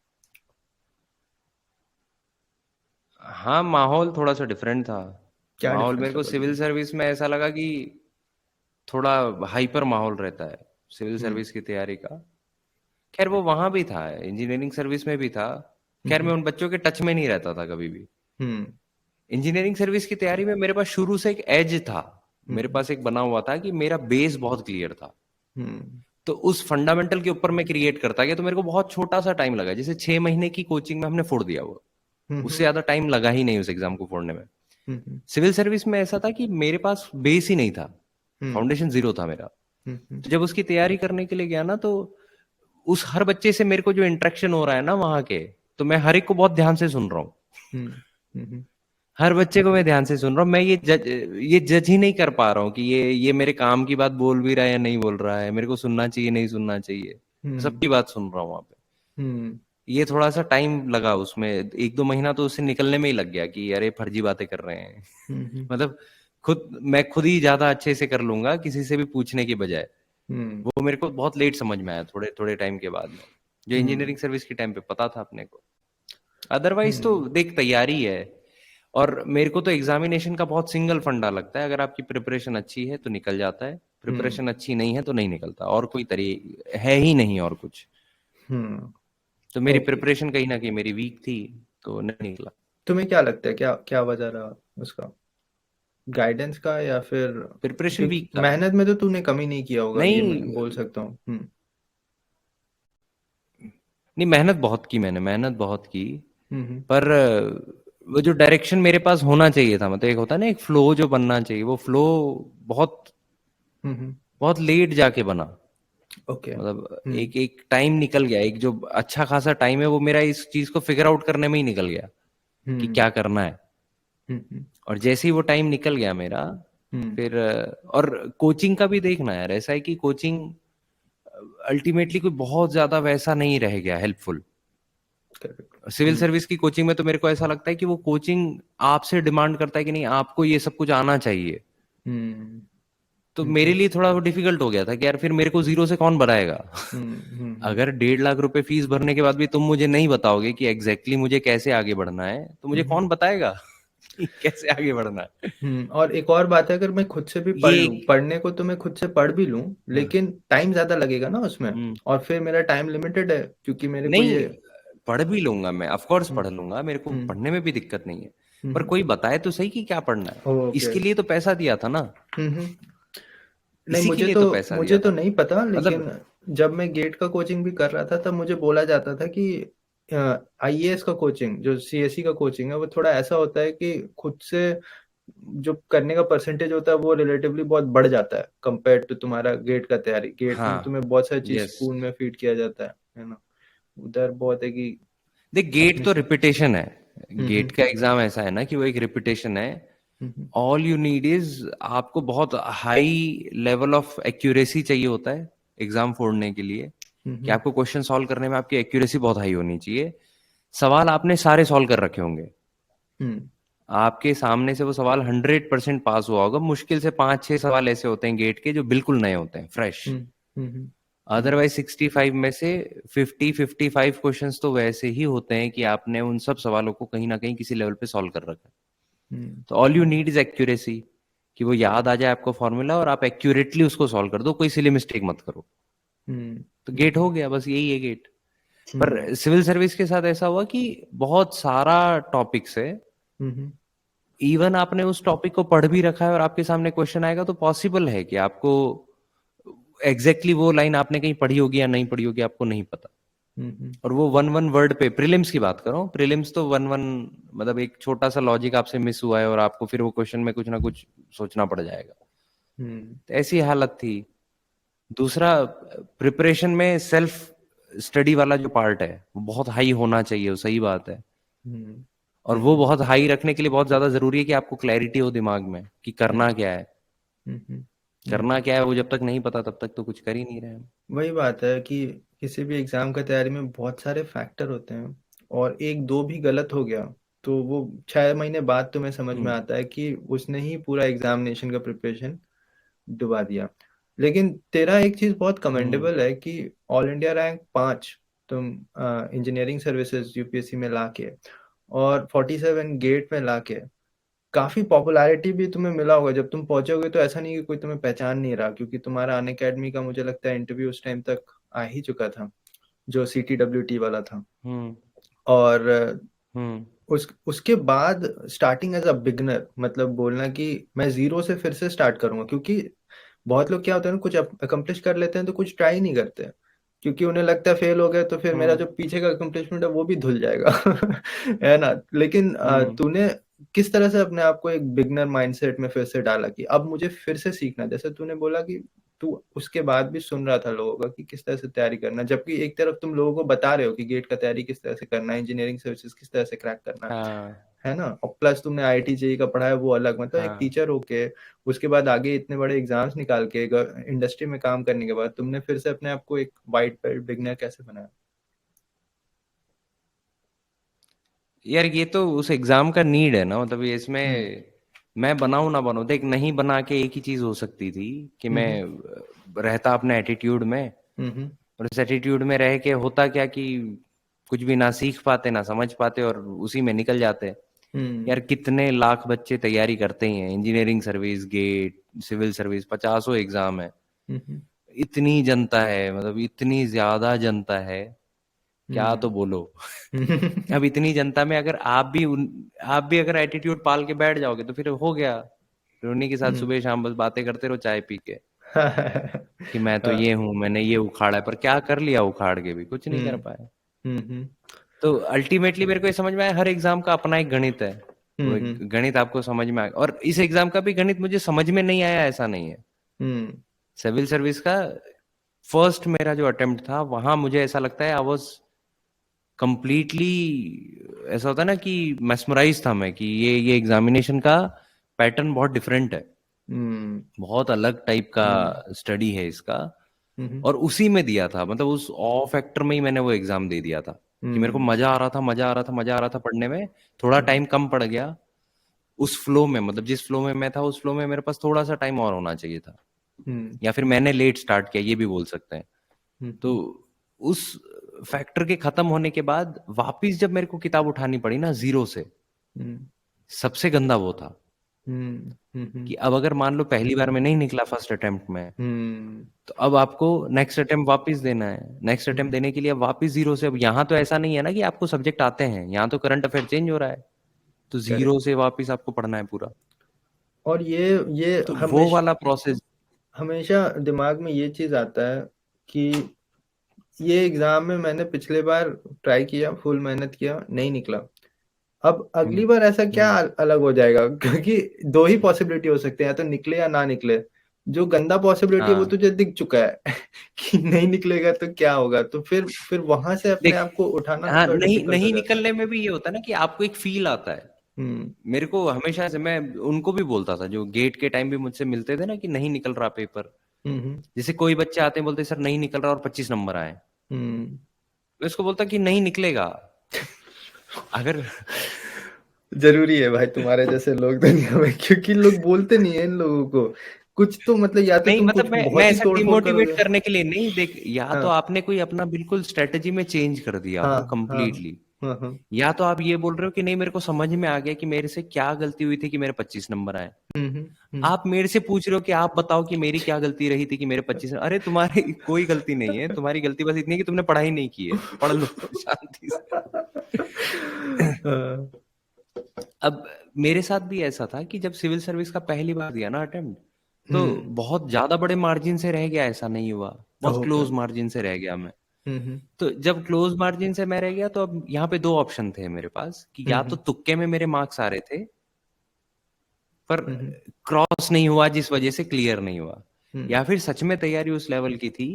हाँ, माहौल थोड़ा सा डिफरेंट था। क्या माहौल डिफरेंस मेरे था को बोलिए? सिविल सर्विस में ऐसा लगा कि थोड़ा हाइपर माहौल रहता है सिविल हम्म सर्विस की तैयारी का। खैर वो वहां भी था, इंजीनियरिंग सर्विस में भी था। खैर मैं हम्म उन बच्चों के टच में नहीं रहता था कभी भी। हम्म इंजीनियरिंग सर्विस की तैयारी में मेरे पास शुरू से एक एज था। मेरे हम्म पास एक बना हुआ था कि मेरा बेस बहुत क्लियर था। हम्म तो उस फंडामेंटल के ऊपर मैं क्रिएट करता गया, तो मेरे को बहुत छोटा सा टाइम लगा। जैसे 6 महीने की कोचिंग में हमने फोड़ दिया वो। उससे हम्म ज्यादा टाइम लगा ही नहीं उस एग्जाम को फोड़ने में। हम्म सिविल सर्विस में ऐसा था कि मेरे पास बेस ही नहीं था, हम्म फाउंडेशन जीरो था मेरा। हम्म तो जब उसकी तैयारी करने के लिए गया ना, तो उस हर बच्चे से मेरे को जो इंटरेक्शन हो रहा है ना वहां के, तो मैं हर एक को बहुत ध्यान से सुन रहा हूँ। हम्म हम्म हर बच्चे को मैं ध्यान से सुन रहा हूँ। मैं ये जज ही नहीं कर पा रहा हूँ कि ये मेरे काम की बात बोल भी रहा है या नहीं बोल रहा है, मेरे को सुनना चाहिए नहीं सुनना चाहिए। हम्म सबकी बात सुन रहा हूँ वहां पे। हम्म ये थोड़ा सा टाइम लगा उसमें, 1-2 महीना तो उससे निकलने में ही लग गया कि अरे फर्जी बातें कर रहे हैं। हम्म मतलब मैं खुद ही ज्यादा अच्छे से कर लूंगा किसी से भी पूछने की बजाय। हम्म वो मेरे को बहुत लेट समझ में आया, थोड़े थोड़े टाइम के बाद में। जो हम्म इंजीनियरिंग सर्विस के टाइम पे पता था अपने को। अदरवाइज तो हम्म देख तैयारी है। और मेरे को तो एग्जामिनेशन का बहुत सिंगल फंडा लगता है, अगर आपकी प्रिपरेशन अच्छी है तो निकल जाता है, हम्म प्रिपरेशन अच्छी नहीं है तो नहीं निकलता। और कोई तरीका है ही नहीं और कुछ। हम्म तो मेरी ओके। प्रिपरेशन कहीं ना कहीं मेरी वीक थी, तो नहीं निकला। तुम्हें क्या लगता है, क्या क्या वजह रहा उसका, गाइडेंस का या फिर? प्रिपरेशन क्योंकि वीक था। मेहनत में तो तूने कमी नहीं किया होगा, ये मैं नहीं, बोल सकता हूँ। नहीं मेहनत बहुत की, मैंने मेहनत बहुत की। हम्म पर वो जो डायरेक्शन मेरे पास होना चाहिए था, मतलब एक होता है ना एक फ्लो जो बनना चाहिए, वो फ्लो बहुत हम्म बहुत लेट जाके बना। ओके। मतलब एक एक टाइम निकल गया, एक जो अच्छा खासा टाइम है वो मेरा इस चीज को फिगर आउट करने में ही निकल गया कि हम्म क्या करना है। हम्म और जैसे ही वो टाइम निकल गया मेरा, हम्म फिर और कोचिंग का भी देखना यार, ऐसा है कि कोचिंग अल्टीमेटली कोई बहुत ज्यादा वैसा नहीं रह गया हेल्पफुल। करेक्ट। सिविल सर्विस की कोचिंग में तो मेरे को ऐसा लगता है कि वो कोचिंग आपसे डिमांड करता है कि नहीं आपको ये सब कुछ आना चाहिए। हम्म तो मेरे हम्म लिए थोड़ा वो डिफिकल्ट हो गया था कि यार फिर मेरे को जीरो से कौन बढ़ाएगा। हम्म अगर 1.5 लाख रुपए फीस भरने के बाद भी तुम मुझे नहीं बताओगे कि एग्जैक्टली मुझे कैसे आगे बढ़ना है, तो मुझे हम्म कौन बताएगा कि कैसे आगे बढ़ना है। और एक और बात है, अगर मैं खुद से भी पढ़ ये लूँ, एक पढ़ने को तो मैं खुद से पढ़ भी लूँ, हाँ, लेकिन टाइम ज्यादा लगेगा ना उसमें। हम्म, और फिर मेरा टाइम लिमिटेड है, क्योंकि मेरे को नहीं ये। पढ़ भी लूंगा मैं, ऑफ कोर्स हम्म पढ़ लूंगा, मेरे को हम्म पढ़ने में भी दिक्कत नहीं है। पर हम्म कोई बताए तो सही कि क्या पढ़ना है। ओके। इसके लिए तो पैसा दिया था ना, हम्म नहीं, इसी के लिए तो पैसा मुझे दिया तो था। नहीं पता, मतलब लेकिन जब मैं गेट का कोचिंग भी कर रहा था तब मुझे बोला जाता था कि आईएएस का कोचिंग, जो सीएससी का कोचिंग है, वो थोड़ा ऐसा होता है कि खुद से जो करने का परसेंटेज होता है वो रिलेटिवली बहुत बढ़ जाता है कंपेयर टू तुम्हारा गेट का तैयारी। गेट में हाँ, तुम्हें बहुत सारी चीज यस, स्पून में फीड किया जाता है ना। उधर बहुत है कि देख गेट अपने तो से। रिपीटेशन है। गेट हम्म का एग्जाम ऐसा है ना कि वो एक रिपीटेशन है। हम्म ऑल यू नीड इज आपको बहुत हाई लेवल ऑफ एक्यूरेसी चाहिए होता है एग्जाम फोड़ने के लिए। कि हम्म आपको क्वेश्चन सॉल्व करने में आपकी एक्यूरेसी बहुत हाई होनी चाहिए। सवाल आपने सारे सॉल्व कर रखे होंगे, हम्म आपके सामने से वो सवाल 100% पास हुआ होगा। मुश्किल से 5-6 सवाल ऐसे होते हैं गेट के जो बिल्कुल नए होते हैं, फ्रेश। हम्म हम्म हम्म अदरवाइज 65 में से 50-55 क्वेश्चंस तो वैसे ही होते हैं कि आपने उन सब सवालों को कहीं ना कहीं किसी लेवल पे सॉल्व कर रखा है। हम्म तो all you need is accuracy, कि वो याद आ जाए आपको फॉर्मूला और आप एक्यूरेटली उसको सॉल्व कर दो, कोई सिली मिस्टेक मत करो। हम्म तो गेट हो हम्म गया, बस यही है गेट। हम्म पर सिविल सर्विस के साथ ऐसा हुआ कि बहुत सारा टॉपिक्स है। हम्म इवन आपने उस टॉपिक को पढ़ भी रखा है और आपके सामने क्वेश्चन आएगा, तो पॉसिबल है कि आपको एग्जैक्टली वो लाइन आपने कहीं पढ़ी होगी या नहीं पढ़ी होगी, आपको नहीं पता। हम्म और वो वन वन वर्ड पे, प्रीलिम्स की बात करो, प्रीलिम्स तो वन वन, मतलब एक छोटा सा लॉजिक आपसे मिस हुआ है और आपको फिर वो क्वेश्चन में कुछ ना कुछ सोचना पड़ जाएगा। हम्म तो ऐसी हालत थी। दूसरा, प्रिपरेशन में सेल्फ स्टडी वाला जो पार्ट है वो बहुत हाई होना चाहिए, वो सही बात है। हम्म और वो हम्म बहुत हाई रखने के लिए बहुत ज्यादा जरूरी है कि आपको क्लैरिटी हो दिमाग में कि करना क्या है। हम्म करना हम्म क्या है वो जब तक नहीं पता तब तक तो कुछ कर ही नहीं रहे हम। वही बात है कि किसी भी एग्जाम का तैयारी में बहुत सारे फैक्टर होते हैं, और एक दो भी गलत हो गया तो वो 6 महीने बाद तुम्हें समझ में हम्म आता है कि उसने ही पूरा एग्जामिनेशन का प्रिपरेशन डुबा दिया। लेकिन तेरा एक चीज बहुत हम्म कमेंडेबल है कि ऑल इंडिया रैंक 5 तुम इंजीनियरिंग सर्विसेज यूपीएससी में लाके, और 47 गेट में लाके काफी पॉपुलैरिटी भी तुम्हें मिला होगा। जब तुम पहुंचोगे तो ऐसा नहीं कि कोई तुम्हें पहचान नहीं रहा, क्योंकि तुम्हारा अनअकैडमी का मुझे लगता है इंटरव्यू उस टाइम तक आ ही चुका था, जो CTWT वाला था। और उसके बाद स्टार्टिंग एज अ बिगनर, मतलब बोलना कि मैं जीरो से फिर से स्टार्ट करूंगा, क्योंकि बहुत लोग क्या होता है ना, कुछ अकम्प्लिश कर लेते हैं तो कुछ ट्राई नहीं करते, क्योंकि उन्हें लगता है फेल हो गए तो फिर मेरा जो पीछे का अकम्प्लिशमेंट है वो भी धुल जाएगा है ना। लेकिन तूने किस तरह से अपने आप को एक बिगनर माइंडसेट में फिर से डाला कि अब मुझे फिर से सीखना। जैसे तूने बोला कि तू उसके बाद भी सुन रहा था लोगों का कि किस तरह से तैयारी करना, जबकि एक तरफ तुम लोगों को बता रहे हो कि गेट का तैयारी किस तरह से करना है, इंजीनियरिंग सर्विसेज किस तरह से क्रैक करना है ना। और प्लस तुमने IIT JEE का पढ़ा है वो अलग, मतलब एक टीचर होके उसके बाद आगे इतने बड़े एग्जाम्स निकाल के इंडस्ट्री में काम करने के बाद तुमने फिर से अपने आप को एक वाइट बेल्ट बिगनर कैसे बनाया? यार ये तो उस एग्जाम का नीड है ना, मतलब ये इसमें मैं बनाऊं ना बनाऊं, देख नहीं बना के एक ही चीज हो सकती थी कि मैं रहता अपने एटीट्यूड में, और उस एटीट्यूड में रह के होता क्या कि कुछ भी ना सीख पाते ना समझ पाते और उसी में निकल जाते। यार कितने लाख बच्चे तैयारी करते ही हैं, engineering service, GATE, civil service, 50 exam है, इतनी जनता है, मतलब इतनी ज्यादा जनता है, क्या तो बोलो अब इतनी जनता में अगर आप भी अगर एटीट्यूड पाल के बैठ जाओगे तो फिर हो गया, फिर उन्हीं के साथ सुबह शाम बस बातें करते रहो चाय पी के कि मैं तो ये हूँ, मैंने ये उखाड़ा है, पर क्या कर लिया उखाड़ के भी कुछ नहीं कर पाया। तो अल्टीमेटली मेरे को ये समझ में आया, हर एग्जाम का अपना एक गणित है, वो एक गणित आपको समझ में आएगा, और इस एग्जाम का भी गणित मुझे समझ में नहीं आया ऐसा नहीं है। सिविल सर्विस का फर्स्ट मेरा जो अटेम्प्ट था वहां मुझे ऐसा लगता है आई वाज कंप्लीटली, ऐसा होता है ना कि मेस्मराइज था मैं कि ये एग्जामिनेशन का पैटर्न बहुत डिफरेंट है, बहुत अलग टाइप का स्टडी है इसका, और उसी में दिया था, मतलब उस ऑ फैक्टर में ही मैंने वो एग्जाम दे दिया था कि मेरे को मजा आ रहा था, मजा आ रहा था, मजा आ रहा था पढ़ने में, थोड़ा टाइम कम पड़ गया उस फ्लो में, मतलब जिस फ्लो में मैं था उस फ्लो में मेरे पास थोड़ा सा टाइम और होना चाहिए था, या फिर मैंने लेट स्टार्ट किया ये भी बोल सकते हैं। तो उस फैक्टर के खत्म होने के बाद वापिस जब मेरे को किताब उठानी पड़ी ना जीरो से, सबसे गंदा वो था कि अब अगर मान लो पहली बार में नहीं निकला फर्स्ट अटेम्प्ट में, तो अब आपको नेक्स्ट अटेम्प्ट वापस देना है, नेक्स्ट अटेम्प्ट देने के लिए वापस जीरो से। अब यहाँ तो ऐसा नहीं है ना कि आपको सब्जेक्ट आते हैं, यहाँ तो करंट अफेयर चेंज हो रहा है, तो जीरो से वापस आपको पढ़ना है पूरा। और ये तो वो वाला प्रोसेस हमेशा दिमाग में ये चीज आता है कि ये एग्जाम में मैंने पिछले बार ट्राई किया, फुल मेहनत किया, नहीं निकला, अब अगली बार ऐसा क्या अलग हो जाएगा? क्योंकि दो ही पॉसिबिलिटी हो सकते हैं, या तो निकले या ना निकले। जो गंदा पॉसिबिलिटी है वो तुझे दिख चुका है कि नहीं निकलेगा तो क्या होगा, तो फिर वहां से अपने आप को उठाना हाँ, थोड़ा नहीं डिफिकल्ट हो नहीं जाता है। निकलने में भी ये होता है ना कि आपको एक फील आता है। मेरे को हमेशा से, मैं उनको भी बोलता था जो गेट के टाइम भी मुझसे मिलते थे ना कि नहीं निकल रहा पेपर, जैसे कोई बच्चे आते हैं बोलते सर नहीं निकल रहा और 25 नंबर आए, मैं उसको बोलता कि नहीं निकलेगा अगर जरूरी है भाई तुम्हारे जैसे लोग दुनिया में, क्योंकि लोग बोलते नहीं है इन लोगों को कुछ, तो मतलब या तो नहीं, तुम मतलब कुछ मैं बहुत ही ऐसा तोड़फोड़ डिमोटिवेट करोगे। करने के लिए नहीं, देख या तो आपने कोई अपना बिल्कुल स्ट्रेटजी में चेंज कर दिया हाँ हो हाँ कंप्लीटली, हाँ हाँ। या तो आप ये बोल रहे हो कि नहीं मेरे को समझ में आ गया कि मेरे से क्या गलती हुई थी कि मेरे 25 नंबर आए। आप मेरे से पूछ रहे हो कि आप बताओ कि मेरी क्या गलती रही थी कि मेरे 25। अरे तुम्हारी कोई गलती नहीं है, तुम्हारी गलती बस इतनी है कि तुमने पढ़ाई नहीं की है, पढ़ लो शांति से। अब मेरे साथ भी ऐसा था कि जब सिविल सर्विस का पहली बार दिया ना अटेम्प्ट, तो बहुत ज्यादा बड़े मार्जिन से रह गया ऐसा नहीं हुआ, बहुत क्लोज मार्जिन से रह गया मैं। तो जब क्लोज मार्जिन से मैं रह गया तो अब यहाँ पे दो ऑप्शन थे मेरे पास कि या तो तुक्के में मेरे मार्क्स आ रहे थे पर क्रॉस नहीं हुआ जिस वजह से क्लियर नहीं हुआ, या फिर सच में तैयारी उस लेवल की थी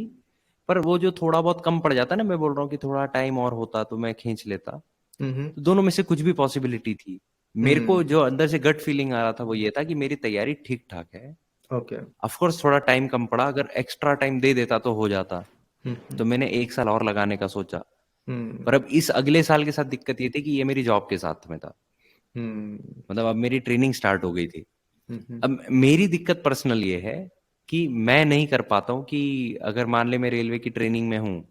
पर वो जो थोड़ा बहुत कम पड़ जाता ना, मैं बोल रहा हूँ कि थोड़ा टाइम और होता तो मैं खींच लेता। तो दोनों में से कुछ भी पॉसिबिलिटी थी। मेरे को जो अंदर से गट फीलिंग आ रहा था वो ये था कि मेरी तैयारी ठीक ठाक है। ओके। ऑफ कोर्स थोड़ा टाइम कम पड़ा, अगर एक्स्ट्रा टाइम दे देता तो हो जाता। तो मैंने 1 साल और लगाने का सोचा, पर अब इस अगले साल के साथ दिक्कत ये थी कि ये मेरी जॉब के साथ में था, मतलब अब मेरी ट्रेनिंग स्टार्ट हो गई थी। अब मेरी दिक्कत पर्सनल ये है कि मैं नहीं कर पाता हूँ कि अगर मान ले मैं रेलवे की ट्रेनिंग में हूँ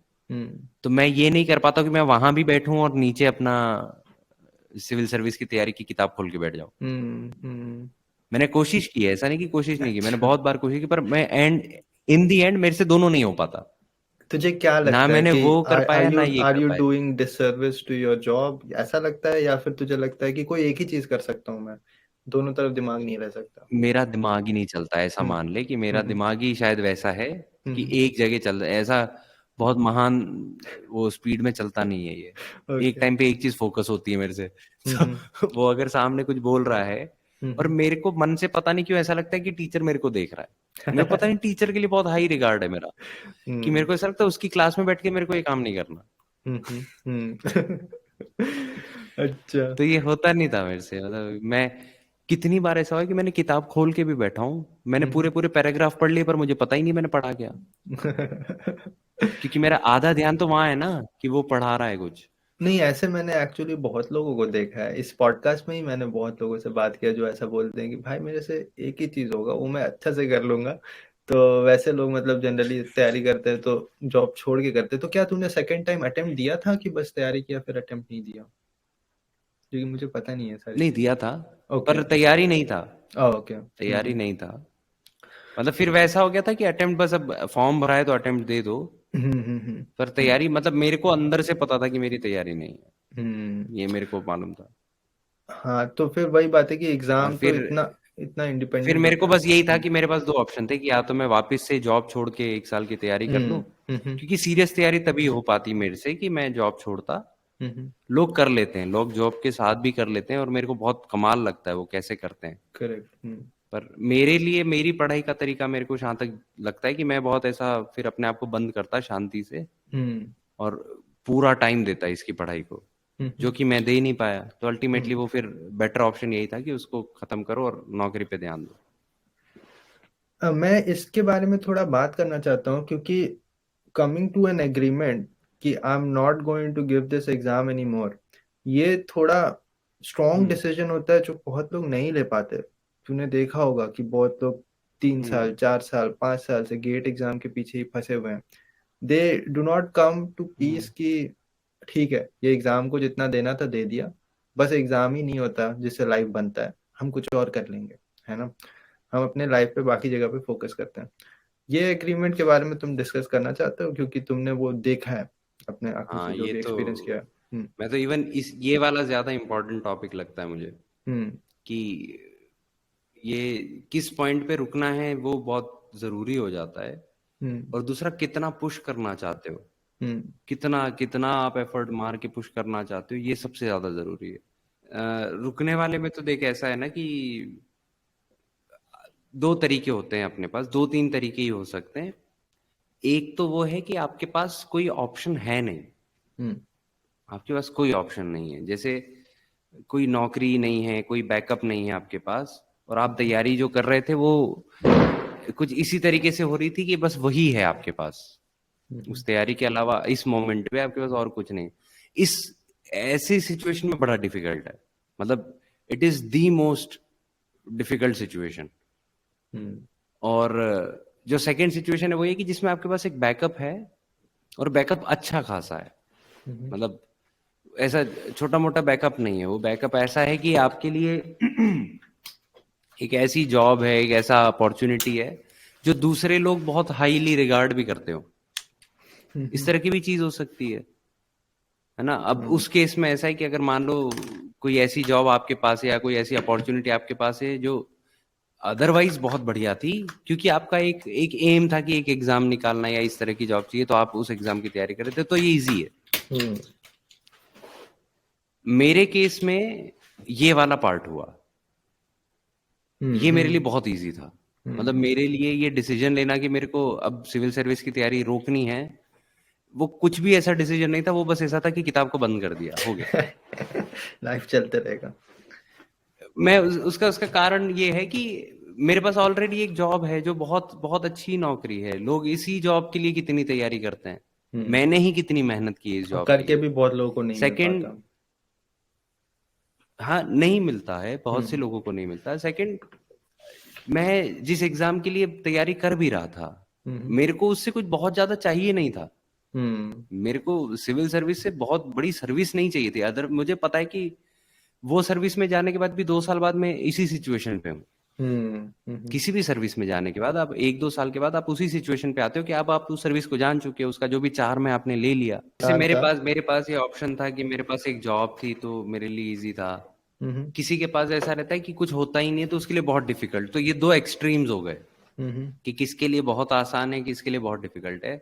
तो मैं ये नहीं कर पाता कि मैं वहां भी बैठूं और नीचे अपना सिविल सर्विस की तैयारी की किताब खोल के बैठ जाओ। हम्म। मैंने कोशिश की है, ऐसा नहीं कि कोशिश नहीं की, मैंने अच्छा, बहुत बार कोशिश की, पर मैं इन दी एंड मेरे से दोनों नहीं हो पाता। तुझे क्या ना लगता है मैंने कि वो कर आर पाया ना यू ये आर कर यू पाया। Doing disservice to your job, ऐसा लगता है, या फिर तुझे लगता है कि कोई एक ही चीज कर सकता हूँ मैं, दोनों तरफ दिमाग नहीं रह सकता? मेरा दिमाग ही नहीं चलता, ऐसा हम्म मान ले कि मेरा हम्म दिमाग ही शायद वैसा है कि हम्म। एक जगह चल ऐसा बहुत महान वो स्पीड में चलता नहीं है ये। एक ओके। टाइम पे एक चीज फोकस होती है मेरे से। हम्म तो वो अगर सामने कुछ बोल रहा है और हम्म मेरे को मन से पता नहीं क्यों ऐसा लगता है कि टीचर मेरे को देख रहा है, मेरे को पता नहीं, टीचर के लिए बहुत हाई रिगार्ड है मेरा, कि मेरे हम्म को ऐसा लगता है उसकी क्लास में बैठ के मेरे को ये काम नहीं करना। अच्छा। तो ये होता नहीं था मेरे से, मतलब मैं कितनी बार ऐसा हुआ कि मैंने किताब खोल के भी बैठा हूँ, मैंने पूरे हम्म पूरे पैराग्राफ पढ़ लिए पर मुझे पता ही नहीं मैंने पढ़ा क्या, क्योंकि मेरा आधा ध्यान तो वहां है ना कि वो पढ़ा रहा है कुछ। नहीं, ऐसे मैंने एक्चुअली बहुत लोगों को देखा है, इस पॉडकास्ट में ही मैंने बहुत लोगों से बात किया जो ऐसा बोलते हैं कि भाई मेरे से एक ही चीज होगा, वो मैं अच्छा से कर लूंगा। तो वैसे लोग मतलब जनरली तैयारी करते हैं तो जॉब छोड़ के करते हैं। तो क्या तूने सेकंड टाइम अटेम्प्ट दिया था कि बस तैयारी किया फिर अटेम्प्ट नहीं दिया? क्योंकि मुझे पता नहीं है सारी नहीं चीजें। दिया था, ओके। पर तैयारी नहीं था, ओके। तैयारी नहीं था। मतलब फिर वैसा हो गया था कि अटेम्प्ट, बस अब फॉर्म भरा है तो अटेम्प्ट दे दो, पर हम्म तैयारी मतलब मेरे को अंदर से पता था कि मेरी तैयारी नहीं है, हम्म। ये मेरे को मालूम था। हाँ, तो फिर वही बात है कि और एग्जाम तो फिर इतना इतना फिर इंडिपेंडेंट मेरे को होता है। बस यही था कि मेरे पास दो ऑप्शन थे कि या तो मैं वापस से जॉब छोड़ के एक साल की तैयारी कर लूं, हम्म क्योंकि सीरियस तैयारी तभी हो पाती मेरे से कि मैं जॉब छोड़ता। लोग कर लेते हैं, लोग जॉब के साथ भी कर लेते हैं और मेरे को बहुत कमाल लगता है वो कैसे करते हैं, करेक्ट। पर मेरे लिए मेरी पढ़ाई का तरीका मेरे को जहाँ तक लगता है कि मैं बहुत ऐसा फिर अपने आप को बंद करता शांति से हम्म और पूरा टाइम देता इसकी पढ़ाई को, जो हम्म कि मैं दे ही नहीं पाया। तो अल्टीमेटली हम्म। वो फिर बेटर ऑप्शन यही था कि उसको खत्म करो और नौकरी पे ध्यान दो। मैं इसके बारे में थोड़ा बात करना चाहता हूँ, क्योंकि कमिंग टू एन एग्रीमेंट कि I am not going to give this exam any more, ये थोड़ा स्ट्रॉन्ग हम्म डिसीजन होता है जो बहुत लोग नहीं ले पाते। तूने देखा होगा कि बहुत लोग 3 साल, हम्म 4 साल, 5 साल से गेट एग्जाम के पीछे ही फंसे हुए हैं। They do not come to hmm peace कि ठीक है, ये एग्जाम को जितना देना था दे दिया, बस एग्जाम ही नहीं होता जिससे लाइफ बनता है, हम कुछ और कर लेंगे, है ना। हम अपने लाइफ पे बाकी जगह पे फोकस करते हैं। ये एग्रीमेंट के बारे में तुम डिस्कस करना चाहते हो, क्योंकि तुमने वो देखा है अपने आंखों हाँ से, जो ये भी तो, एक्सपीरियंस किया है। मैं तो इवन इस ये वाला ज्यादा इम्पोर्टेंट टॉपिक लगता है मुझे, हम्म कि ये किस पॉइंट पे रुकना है वो बहुत जरूरी हो जाता है, हम्म और दूसरा कितना पुश करना चाहते हो, हम्म कितना कितना आप एफर्ट मार के पुश करना चाहते हो, ये सबसे ज्यादा जरूरी है। रुकने वाले में तो देख ऐसा है ना कि दो तरीके होते हैं अपने पास, दो तीन तरीके ही हो सकते हैं। एक तो वो है कि आपके पास कोई ऑप्शन है नहीं, हम्म आपके पास कोई ऑप्शन नहीं है, जैसे कोई नौकरी नहीं है, कोई बैकअप नहीं है आपके पास, और आप हम्म तैयारी जो कर रहे थे वो कुछ इसी तरीके से हो रही थी कि बस वही है आपके पास, हम्म उस तैयारी के अलावा इस मोमेंट पे आपके पास और कुछ नहीं। इस ऐसी सिचुएशन में बड़ा डिफिकल्ट है, मतलब it is the most difficult situation. Hmm और जो सेकंड सिचुएशन है वो ये कि जिसमें आपके पास एक बैकअप है, और बैकअप अच्छा खासा है, हम्म मतलब ऐसा छोटा मोटा बैकअप नहीं है, वो बैकअप ऐसा है कि आपके लिए एक ऐसी जॉब है, एक ऐसा अपॉर्चुनिटी है जो दूसरे लोग बहुत हाईली रिगार्ड भी करते हो, इस हम्म तरह की भी चीज हो सकती है ना। अब हम्म उस केस में ऐसा है कि अगर मान लो कोई ऐसी जॉब आपके पास है या कोई ऐसी अपॉर्चुनिटी आपके पास है जो अदरवाइज बहुत बढ़िया थी, क्योंकि आपका एक एक एम था कि एक एग्जाम निकालना या इस तरह की जॉब चाहिए, तो आप उस एग्जाम की तैयारी कर रहे थे, तो ये इजी है। हम्म मेरे केस में ये वाला पार्ट हुआ, ये मेरे लिए बहुत इजी था, मतलब हम्म। मेरे लिए ये डिसीजन लेना कि मेरे को अब सिविल सर्विस की तैयारी रोकनी है, वो कुछ भी ऐसा डिसीजन नहीं था, वो बस ऐसा था कि किताब को बंद कर दिया, हो गया। लाइफ चलते रहेगा। मैं उसका उसका कारण ये है कि मेरे पास ऑलरेडी एक जॉब है जो बहुत बहुत अच्छी नौकरी है, लोग इसी जॉब के लिए कितनी तैयारी करते हैं, हम्म। मैंने ही कितनी मेहनत की है इस और जॉब के करके लिए। भी बहुत लोगों को नहीं मिल सेकंड, पाता। हाँ नहीं मिलता है, बहुत से हम्म लोगों को नहीं मिलता। सेकंड, मैं जिस एग्जाम के लिए तैयारी कर भी रहा था, हम्म मेरे को उससे कुछ बहुत ज्यादा चाहिए नहीं था, हम्म मेरे को सिविल सर्विस से बहुत बड़ी सर्विस नहीं चाहिए थी। अदर मुझे पता है कि वो सर्विस में जाने के बाद भी 2 साल बाद मैं इसी सिचुएशन पे हूँ। किसी भी सर्विस में जाने के बाद आप 1-2 साल के बाद आप उसी सिचुएशन पे आते हो कि अब आप उस सर्विस को जान चुके हो, उसका जो भी चार्म है आपने ले लिया। जैसे मेरे पास ये ऑप्शन था कि मेरे पास एक जॉब थी तो मेरे लिए इजी था। किसी के पास ऐसा रहता है कि कुछ होता ही नहीं है तो उसके लिए बहुत डिफिकल्ट। तो ये 2 एक्सट्रीम्स हो गए कि किसके लिए बहुत आसान है, किसके लिए बहुत डिफिकल्ट है।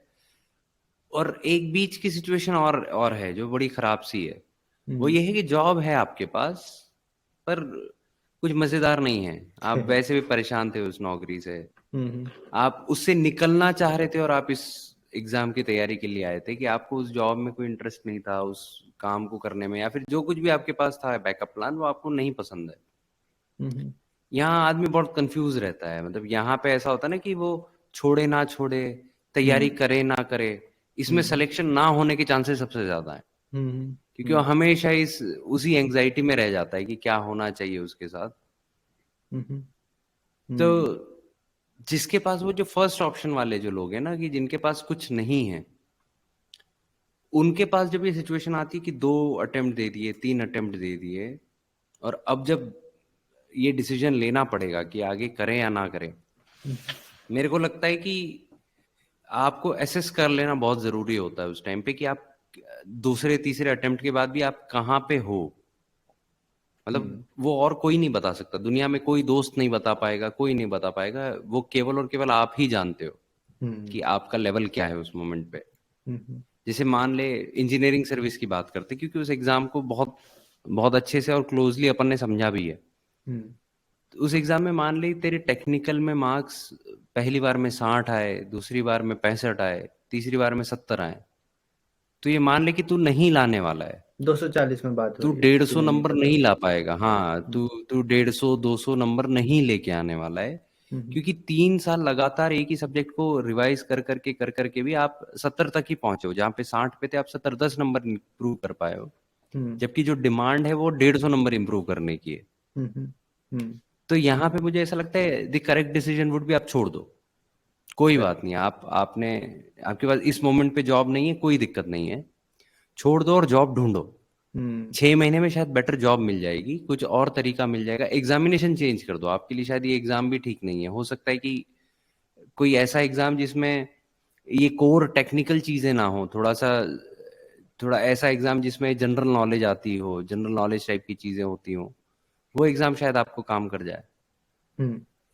और एक बीच की सिचुएशन और है जो बड़ी खराब सी है। वो ये है कि जॉब है आपके पास पर कुछ मजेदार नहीं है। आप वैसे भी परेशान थे उस नौकरी से, आप उससे निकलना चाह रहे थे और आप इस एग्जाम की तैयारी के लिए आए थे कि आपको उस जॉब में कोई इंटरेस्ट नहीं था, उस काम को करने में, या फिर जो कुछ भी आपके पास था बैकअप प्लान वो आपको नहीं पसंद है। यहाँ आदमी बहुत कंफ्यूज रहता है। मतलब यहाँ पे ऐसा होता है ना कि वो छोड़े ना छोड़े, तैयारी करे ना करे, इसमें सिलेक्शन ना होने के चांसेस सबसे ज्यादा है। क्योंकि वो हमेशा उसी एंग्जाइटी में रह जाता है कि क्या होना चाहिए उसके साथ। तो जिसके पास वो जो फर्स्ट ऑप्शन वाले जो लोग हैं ना, कि जिनके पास कुछ नहीं है, उनके पास जब ये सिचुएशन आती है कि 2 अटेम्प्ट दे दिए, 3 अटेम्प्ट दे दिए, और अब जब ये डिसीजन लेना पड़ेगा कि आगे करें या ना करें, मेरे को लगता है कि आपको एसेस कर लेना बहुत जरूरी होता है उस टाइम पे कि आप दूसरे तीसरे अटेम्प्ट के बाद भी आप कहाँ पे हो। मतलब वो और कोई नहीं बता सकता दुनिया में, कोई दोस्त नहीं बता पाएगा, कोई नहीं बता पाएगा। वो केवल और केवल आप ही जानते हो कि आपका लेवल क्या है उस मोमेंट पे। जैसे मान ले इंजीनियरिंग सर्विस की बात करते, क्योंकि उस एग्जाम को बहुत बहुत अच्छे से और क्लोजली अपन ने समझा भी है। तो उस एग्जाम में मान ले तेरे टेक्निकल में मार्क्स पहली बार में 60 आए, दूसरी बार में 65 आए, तीसरी बार में 70 आए, तो ये मान ले कि तू नहीं लाने वाला है। 240 में बात हो तू रही है 150 नंबर नहीं ला पाएगा। हाँ, तू 150-200 नंबर नहीं लेके आने वाला है, क्योंकि 3 साल लगातार एक ही सब्जेक्ट को रिवाइज कर करके भी आप 70 तक ही पहुंचे हो। जहाँ पे 60 पे थे आप 70-10 नंबर इंप्रूव कर पाए हो, जबकि जो डिमांड है वो 150 नंबर इंप्रूव करने की है। तो यहाँ पे मुझे ऐसा लगता है द करेक्ट डिसीजन वुड भी आप छोड़ दो, कोई बात नहीं। आपके पास इस मोमेंट पे जॉब नहीं है, कोई दिक्कत नहीं है, छोड़ दो और जॉब ढूंढो। 6 महीने में शायद बेटर जॉब मिल जाएगी, कुछ और तरीका मिल जाएगा। एग्जामिनेशन चेंज कर दो, आपके लिए शायद ये एग्जाम भी ठीक नहीं है। हो सकता है कि कोई ऐसा एग्जाम जिसमें ये कोर टेक्निकल चीजें ना हो, थोड़ा ऐसा एग्जाम जिसमें जनरल नॉलेज आती हो, जनरल नॉलेज टाइप की चीजें होती हो, वो एग्जाम शायद आपको काम कर जाए।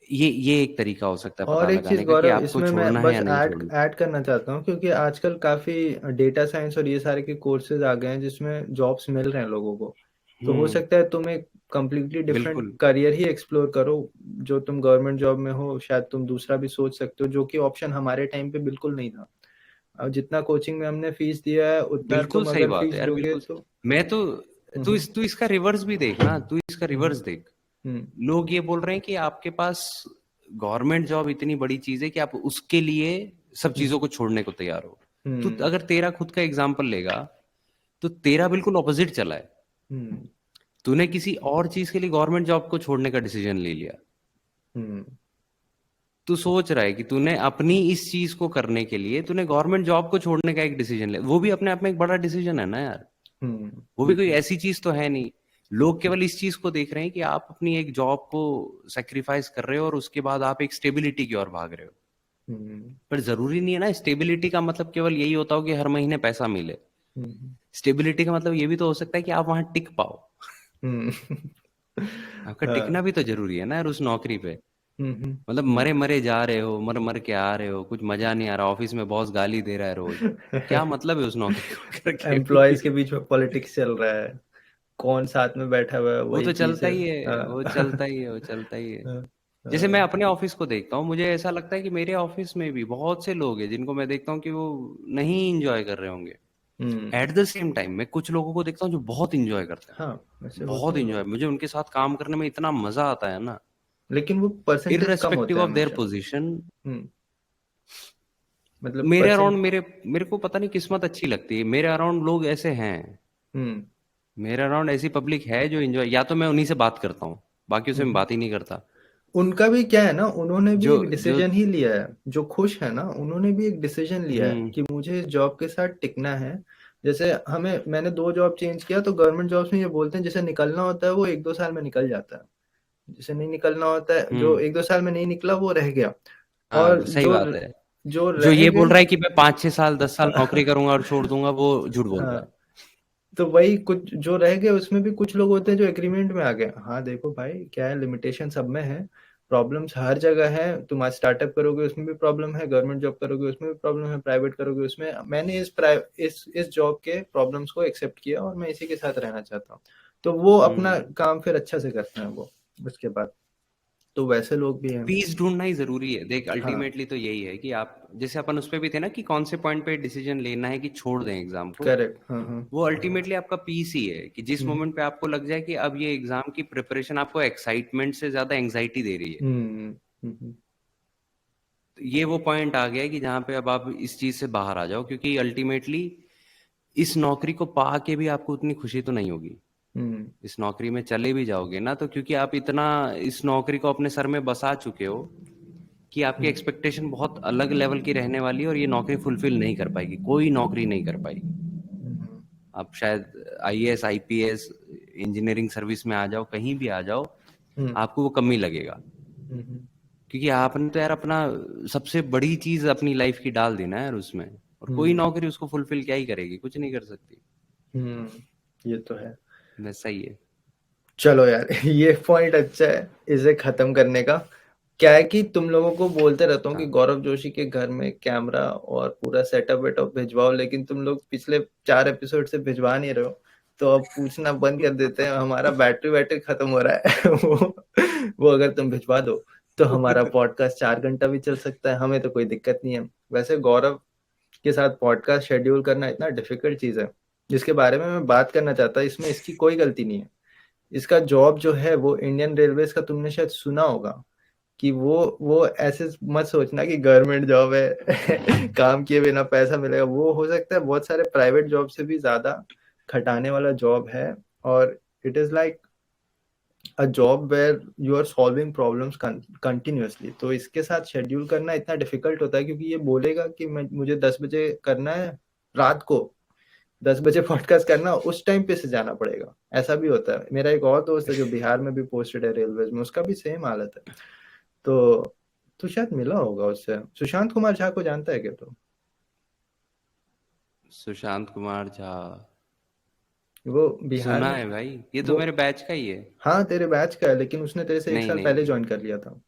ये एक तरीका हो सकता है और पता एक चीज लगाने का कि गौरव, आपको इसमें मैं छोड़ना है बस या नहीं छोड़ना। ऐड करना चाहता हूँ, क्योंकि आजकल काफी डेटा साइंस और ये सारे के कोर्सेज आ गए हैं जिसमें जॉब्स मिल रहे हैं लोगों को। तो हो सकता है तुम एक कम्प्लीटली डिफरेंट बिल्कुल करियर ही एक्सप्लोर करो। जो तुम गवर्नमेंट जॉब में हो, शायद तुम दूसरा भी सोच सकते हो, जो कि ऑप्शन हमारे टाइम पे बिल्कुल नहीं था। अब जितना कोचिंग में हमने फीस दिया है, उतना बिल्कुल तुम सही अगर बात फीस है यार, दोगे बिल्कुल। तो मैं तो तू इसका रिवर्स भी देख ना, तू इसका रिवर्स देख। लोग ये बोल रहे हैं कि आपके पास गवर्नमेंट जॉब इतनी बड़ी चीज है कि आप उसके लिए सब चीजों को छोड़ने को तैयार हो। तू अगर तेरा खुद का एग्जाम्पल लेगा तो तेरा बिल्कुल ऑपोजिट चला है। तूने किसी और चीज के लिए गवर्नमेंट जॉब को छोड़ने का डिसीजन ले लिया। तू सोच रहा है कि तूने अपनी इस चीज को करने के लिए तूने गवर्नमेंट जॉब को छोड़ने का एक डिसीजन लिया। वो भी अपने आप में एक बड़ा डिसीजन है ना यार। वो भी कोई ऐसी चीज तो है नहीं। लोग केवल इस चीज को देख रहे हैं कि आप अपनी एक जॉब को सेक्रीफाइस कर रहे हो और उसके बाद आप एक स्टेबिलिटी की ओर भाग रहे हो। पर जरूरी नहीं है ना स्टेबिलिटी का मतलब केवल यही होता हो कि हर महीने पैसा मिले। स्टेबिलिटी का मतलब ये भी तो हो सकता है कि आप वहां टिक पाओ। आपका टिकना भी तो जरूरी है ना यार उस नौकरी पे। मतलब मरे मरे जा रहे हो, मर मर के आ रहे हो, कुछ मजा नहीं आ रहा, ऑफिस में बॉस गाली दे रहा है रोज, क्या मतलब है उस नौकरी को करके। एम्प्लॉयज के बीच में पॉलिटिक्स चल रहा है, कौन साथ में बैठा हुआ है, वो वही तो चीज चलता है। ही है, वो चलता ही है, वो चलता ही है। जैसे मैं हाँ, अपने ऑफिस को देखता हूँ, मुझे ऐसा लगता है कि मेरे ऑफिस में भी बहुत से लोग हैं जिनको मैं देखता हूँ कि वो नहीं इंजॉय कर रहे होंगे। एट द सेम टाइम मैं कुछ लोगों को देखता हूँ जो बहुत इंजॉय करते हैं, हाँ, वैसे होते बहुत हैं इंजॉय। लोग, मुझे उनके साथ काम करने में इतना मजा आता है ना, लेकिन वो परसेंटेज कम इररेस्पेक्टिव होता है ऑफ देयर हमेशा। पोजीशन। मतलब मेरे परसेंट। अराउंड मेरे को पता नहीं किस्मत अच्छी लगती है, मेरे अराउंड लोग ऐसे हैं। मेरे अराउंड ऐसी पब्लिक है जो एंजॉय, या तो मैं उन्हीं से बात करता हूँ, बाकी से मैं बात ही नहीं करता। उनका भी क्या है ना, उन्होंने भी जो एक जो डिसीजन ही लिया है। जो खुश है ना, उन्होंने भी एक डिसीजन लिया है हम्म कि मुझे इस जॉब के साथ टिकना है। जैसे मैंने 2 जॉब चेंज किया, तो गवर्नमेंट जॉब्स में ये बोलते हैं जिसे निकलना होता है वो 1-2 साल में निकल जाता है। जिसे नहीं निकलना होता है, जो हम्म। 1-2 साल में नहीं निकला वो रह गया, हाँ और सही बात है। जो जो रह ये गए बोल रहा है कि मैं 5-6 साल 10 साल नौकरी करूंगा और छोड़ दूंगा, वो झूठ बोल रहा हाँ, है। तो वही कुछ जो रह गए उसमें भी कुछ लोग होते हैं जो एग्रीमेंट में आ गए। हाँ देखो भाई, क्या है, लिमिटेशन सब में है, प्रॉब्लम्स हर जगह है। तुम आज स्टार्टअप करोगे उसमें भी प्रॉब्लम है, गवर्नमेंट जॉब करोगे उसमें भी प्रॉब्लम है, प्राइवेट करोगे उसमें। मैंने इस जॉब के प्रॉब्लम्स को एक्सेप्ट किया और मैं इसी के साथ रहना चाहता हूँ। तो वो अपना हम्म। काम फिर अच्छा से करते हैं वो उसके बाद। तो वैसे लोग भी हैं। पीस ढूंढना ही जरूरी है। देख हाँ, अल्टीमेटली तो यही है कि आप जैसे अपन उस पे भी थे ना कि कौन से पॉइंट पे डिसीजन लेना है कि छोड़ दें एग्जाम को। करेक्ट। हाँ, हाँ। वो अल्टीमेटली आपका पीस ही है कि जिस हम्म, मोमेंट पे आपको लग जाए कि अब ये एग्जाम की प्रिपरेशन आपको एक्साइटमेंट से ज्यादा एंग्जाइटी दे रही है, हम्म, हम्म, तो ये वो पॉइंट आ गया है कि जहाँ पे अब आप इस चीज से बाहर आ जाओ, क्योंकि अल्टीमेटली इस नौकरी को पा के भी आपको उतनी खुशी तो नहीं होगी। हम्म, इस नौकरी में चले भी जाओगे ना, तो क्योंकि आप इतना इस नौकरी को अपने सर में बसा चुके हो कि आपकी हम्म, एक्सपेक्टेशन बहुत अलग लेवल की रहने वाली है, और ये नौकरी फुलफिल नहीं कर पाएगी, कोई नौकरी नहीं कर पाएगी। हम्म, आप शायद आईएएस आईपीएस इंजीनियरिंग सर्विस में आ जाओ, कहीं भी आ जाओ, हम्म, आपको वो कम ही लगेगा। हम्म, क्योंकि आपने तो यार अपना सबसे बड़ी चीज अपनी लाइफ की डाल दी ना यार उसमें, और कोई हम्म, नौकरी उसको फुलफिल क्या ही करेगी, कुछ नहीं कर सकती। ये तो है। वैसा ही है। चलो यार, ये पॉइंट अच्छा है इसे खत्म करने का। क्या है कि तुम लोगों को बोलते रहता हूँ कि हाँ। गौरव जोशी के घर में कैमरा और पूरा सेटअप वेटअप भिजवाओ, लेकिन तुम लोग पिछले 4 एपिसोड से भिजवा नहीं रहे हो। तो अब पूछना बंद कर देते हैं, हमारा बैटरी बैटरी खत्म हो रहा है। वो अगर तुम भिजवा दो तो हमारा पॉडकास्ट 4 घंटा भी चल सकता है, हमें तो कोई दिक्कत नहीं है। वैसे गौरव के साथ पॉडकास्ट शेड्यूल करना इतना डिफिकल्ट चीज है, जिसके बारे में मैं बात करना चाहता, इसमें इसकी कोई गलती नहीं है। इसका जॉब जो है वो इंडियन रेलवेज का, तुमने शायद सुना होगा कि वो ऐसे मत सोचना कि गवर्नमेंट जॉब है, काम किए बिना पैसा मिलेगा। वो हो सकता है बहुत सारे प्राइवेट जॉब से भी ज्यादा खटाने वाला जॉब है। और it is like a job where you are solving problems continuously. तो इसके साथ शेड्यूल करना इतना डिफिकल्ट होता है, क्योंकि ये बोलेगा कि मुझे 10 बजे करना है, रात को 10 बजे पॉडकास्ट करना, उस टाइम पे से जाना पड़ेगा। ऐसा भी होता है। मेरा एक और दोस्त है जो बिहार में भी पोस्टेड है रेलवे में, उसका भी सेम हालत है। तो तू शायद मिला होगा उससे, सुशांत कुमार झा को जानता है क्या तू? सुशांत कुमार झा? वो बिहार सुना में, है भाई, ये तो वो, मेरे बैच का ही है। हाँ तेरे बैच का है, लेकिन उसने तेरे से एक नहीं साल नहीं पहले नहीं। ज्वाइन कर लिया था।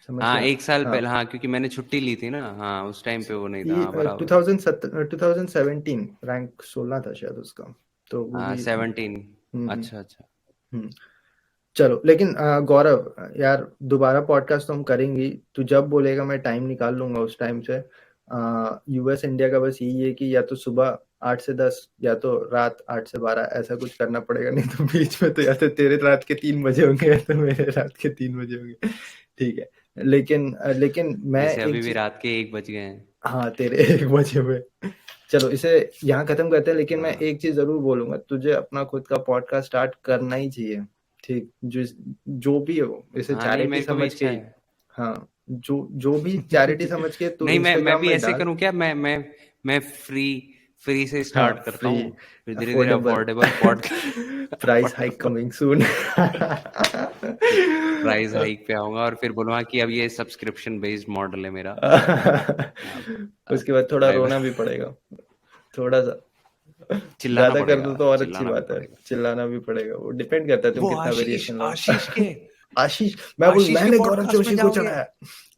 समझ हाँ गया। एक साल हाँ, पहले, हाँ क्योंकि मैंने छुट्टी ली थी ना, हाँ उस टाइम पे वो नहीं था, हाँ टू बराबर। थाउजेंड 2017 रैंक 16 था शायद उसका। तो वो हाँ भी 17। हम्म, अच्छा अच्छा। हम्म। चलो, लेकिन गौरव यार, दोबारा पॉडकास्ट तो हम करेंगे। तू जब बोलेगा मैं टाइम निकाल लूंगा उस टाइम से। यूएस इंडिया का बस यही है कि या तो सुबह 8 से 10, या तो रात 8 से 12, ऐसा कुछ करना पड़ेगा। नहीं तो बीच में तो या तो तेरे रात के 3 बजे होंगे या तो मेरे रात के 3 बजे होंगे। ठीक है। लेकिन मैं वैसे अभी एक भी चीज, रात के 1 बज गए हैं। हाँ तेरे 1 बजे हुए। चलो इसे यहाँ खत्म करते हैं, लेकिन मैं हाँ। एक चीज जरूर बोलूंगा, तुझे अपना खुद का पॉडकास्ट स्टार्ट करना ही चाहिए। ठीक, जो भी हो, इसे हाँ नहीं चैरिटी मेरे को भी समझ के इच्छा ही। है। हाँ, जो भी चैरिटी समझ के तू नहीं मैं इंस्टाग्राम भी में ऐसे डाल। करूं क्या, मैं फ्री फ्री से हाँ, स्टार्ट करता फ्री, हूँ, फिर धीरे धीरे affordable, affordable pod price hike coming soon. Price hike पे आऊंगा और फिर बोलूंगा कि अब ये सब्सक्रिप्शन बेस्ड मॉडल है मेरा। अब उसके बाद थोड़ा प्राइवेट रोना भी पड़ेगा, थोड़ा सा। चिल्लाना ज्यादा कर पड़ेगा, दो तो और अच्छी चिल्लाना भी बात है, पड़ेगा। चिल्लाना भी पड़ेगा। वो डिपेंड करता है तुम वो कितना आशीष वेरिएशन लो। आशीष के आशीष, आशीष के मैंने गौरव पॉडकास्ट में जोशी को जाओगे? चढ़ाया,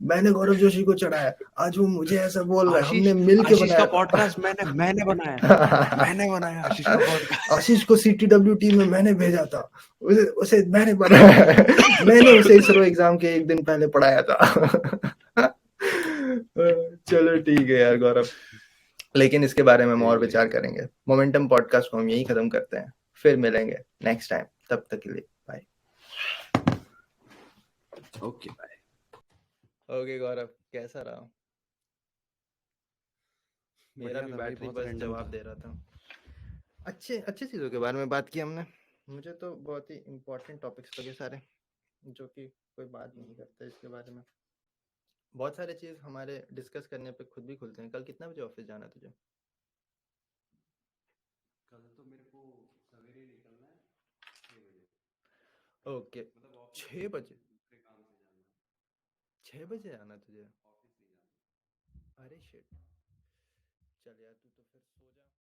मैंने गौरव जोशी को चढ़ाया, आज वो मुझे ऐसा बोल रहा है, आशीष हमने मिल के आशीष का बनाया पॉडकास्ट मैंने बनाया, था। मैंने बनाया आशीष का पॉडकास्ट। आशीष को सीटीडब्ल्यू टीम में मैंने भेजा था, उसे मैंने बनाया है। मैंने उसे इसरो एग्जाम के एक दिन पहले पढ़ाया था। चलो ठीक है यार गौरव, लेकिन इसके बारे में हम और चलिए विचार करेंगे। मोमेंटम पॉडकास्ट को हम यही खत्म करते हैं, फिर मिलेंगे नेक्स्ट टाइम। तब तक के लिए bye. Okay bye. Okay Gaurav, कैसा रहा? मेरा बढ़िया भी था भाई, बैटरी बहुत बस रैंडम जवाब था। दे रहा था। अच्छे अच्छे चीज़ों के बारे में बात की हमने। मुझे तो बहुत ही इम्पोर्टेंट टॉपिक्स लगे सारे, जो कि कोई बात नहीं करता इसके बारे में। बहुत सारे चीज़ हमारे डिस्कस करने पे खुद भी खुलते हैं। कल कितना बजे ऑफिस जाना है तुझे? ओके, मतलब ऑफिस 6 बजे? दूसरे काम से जाना, 6 बजे आना तुझे? ऑफिस नहीं जाना। अरे शिट, चल यार तू तो फिर सो जा।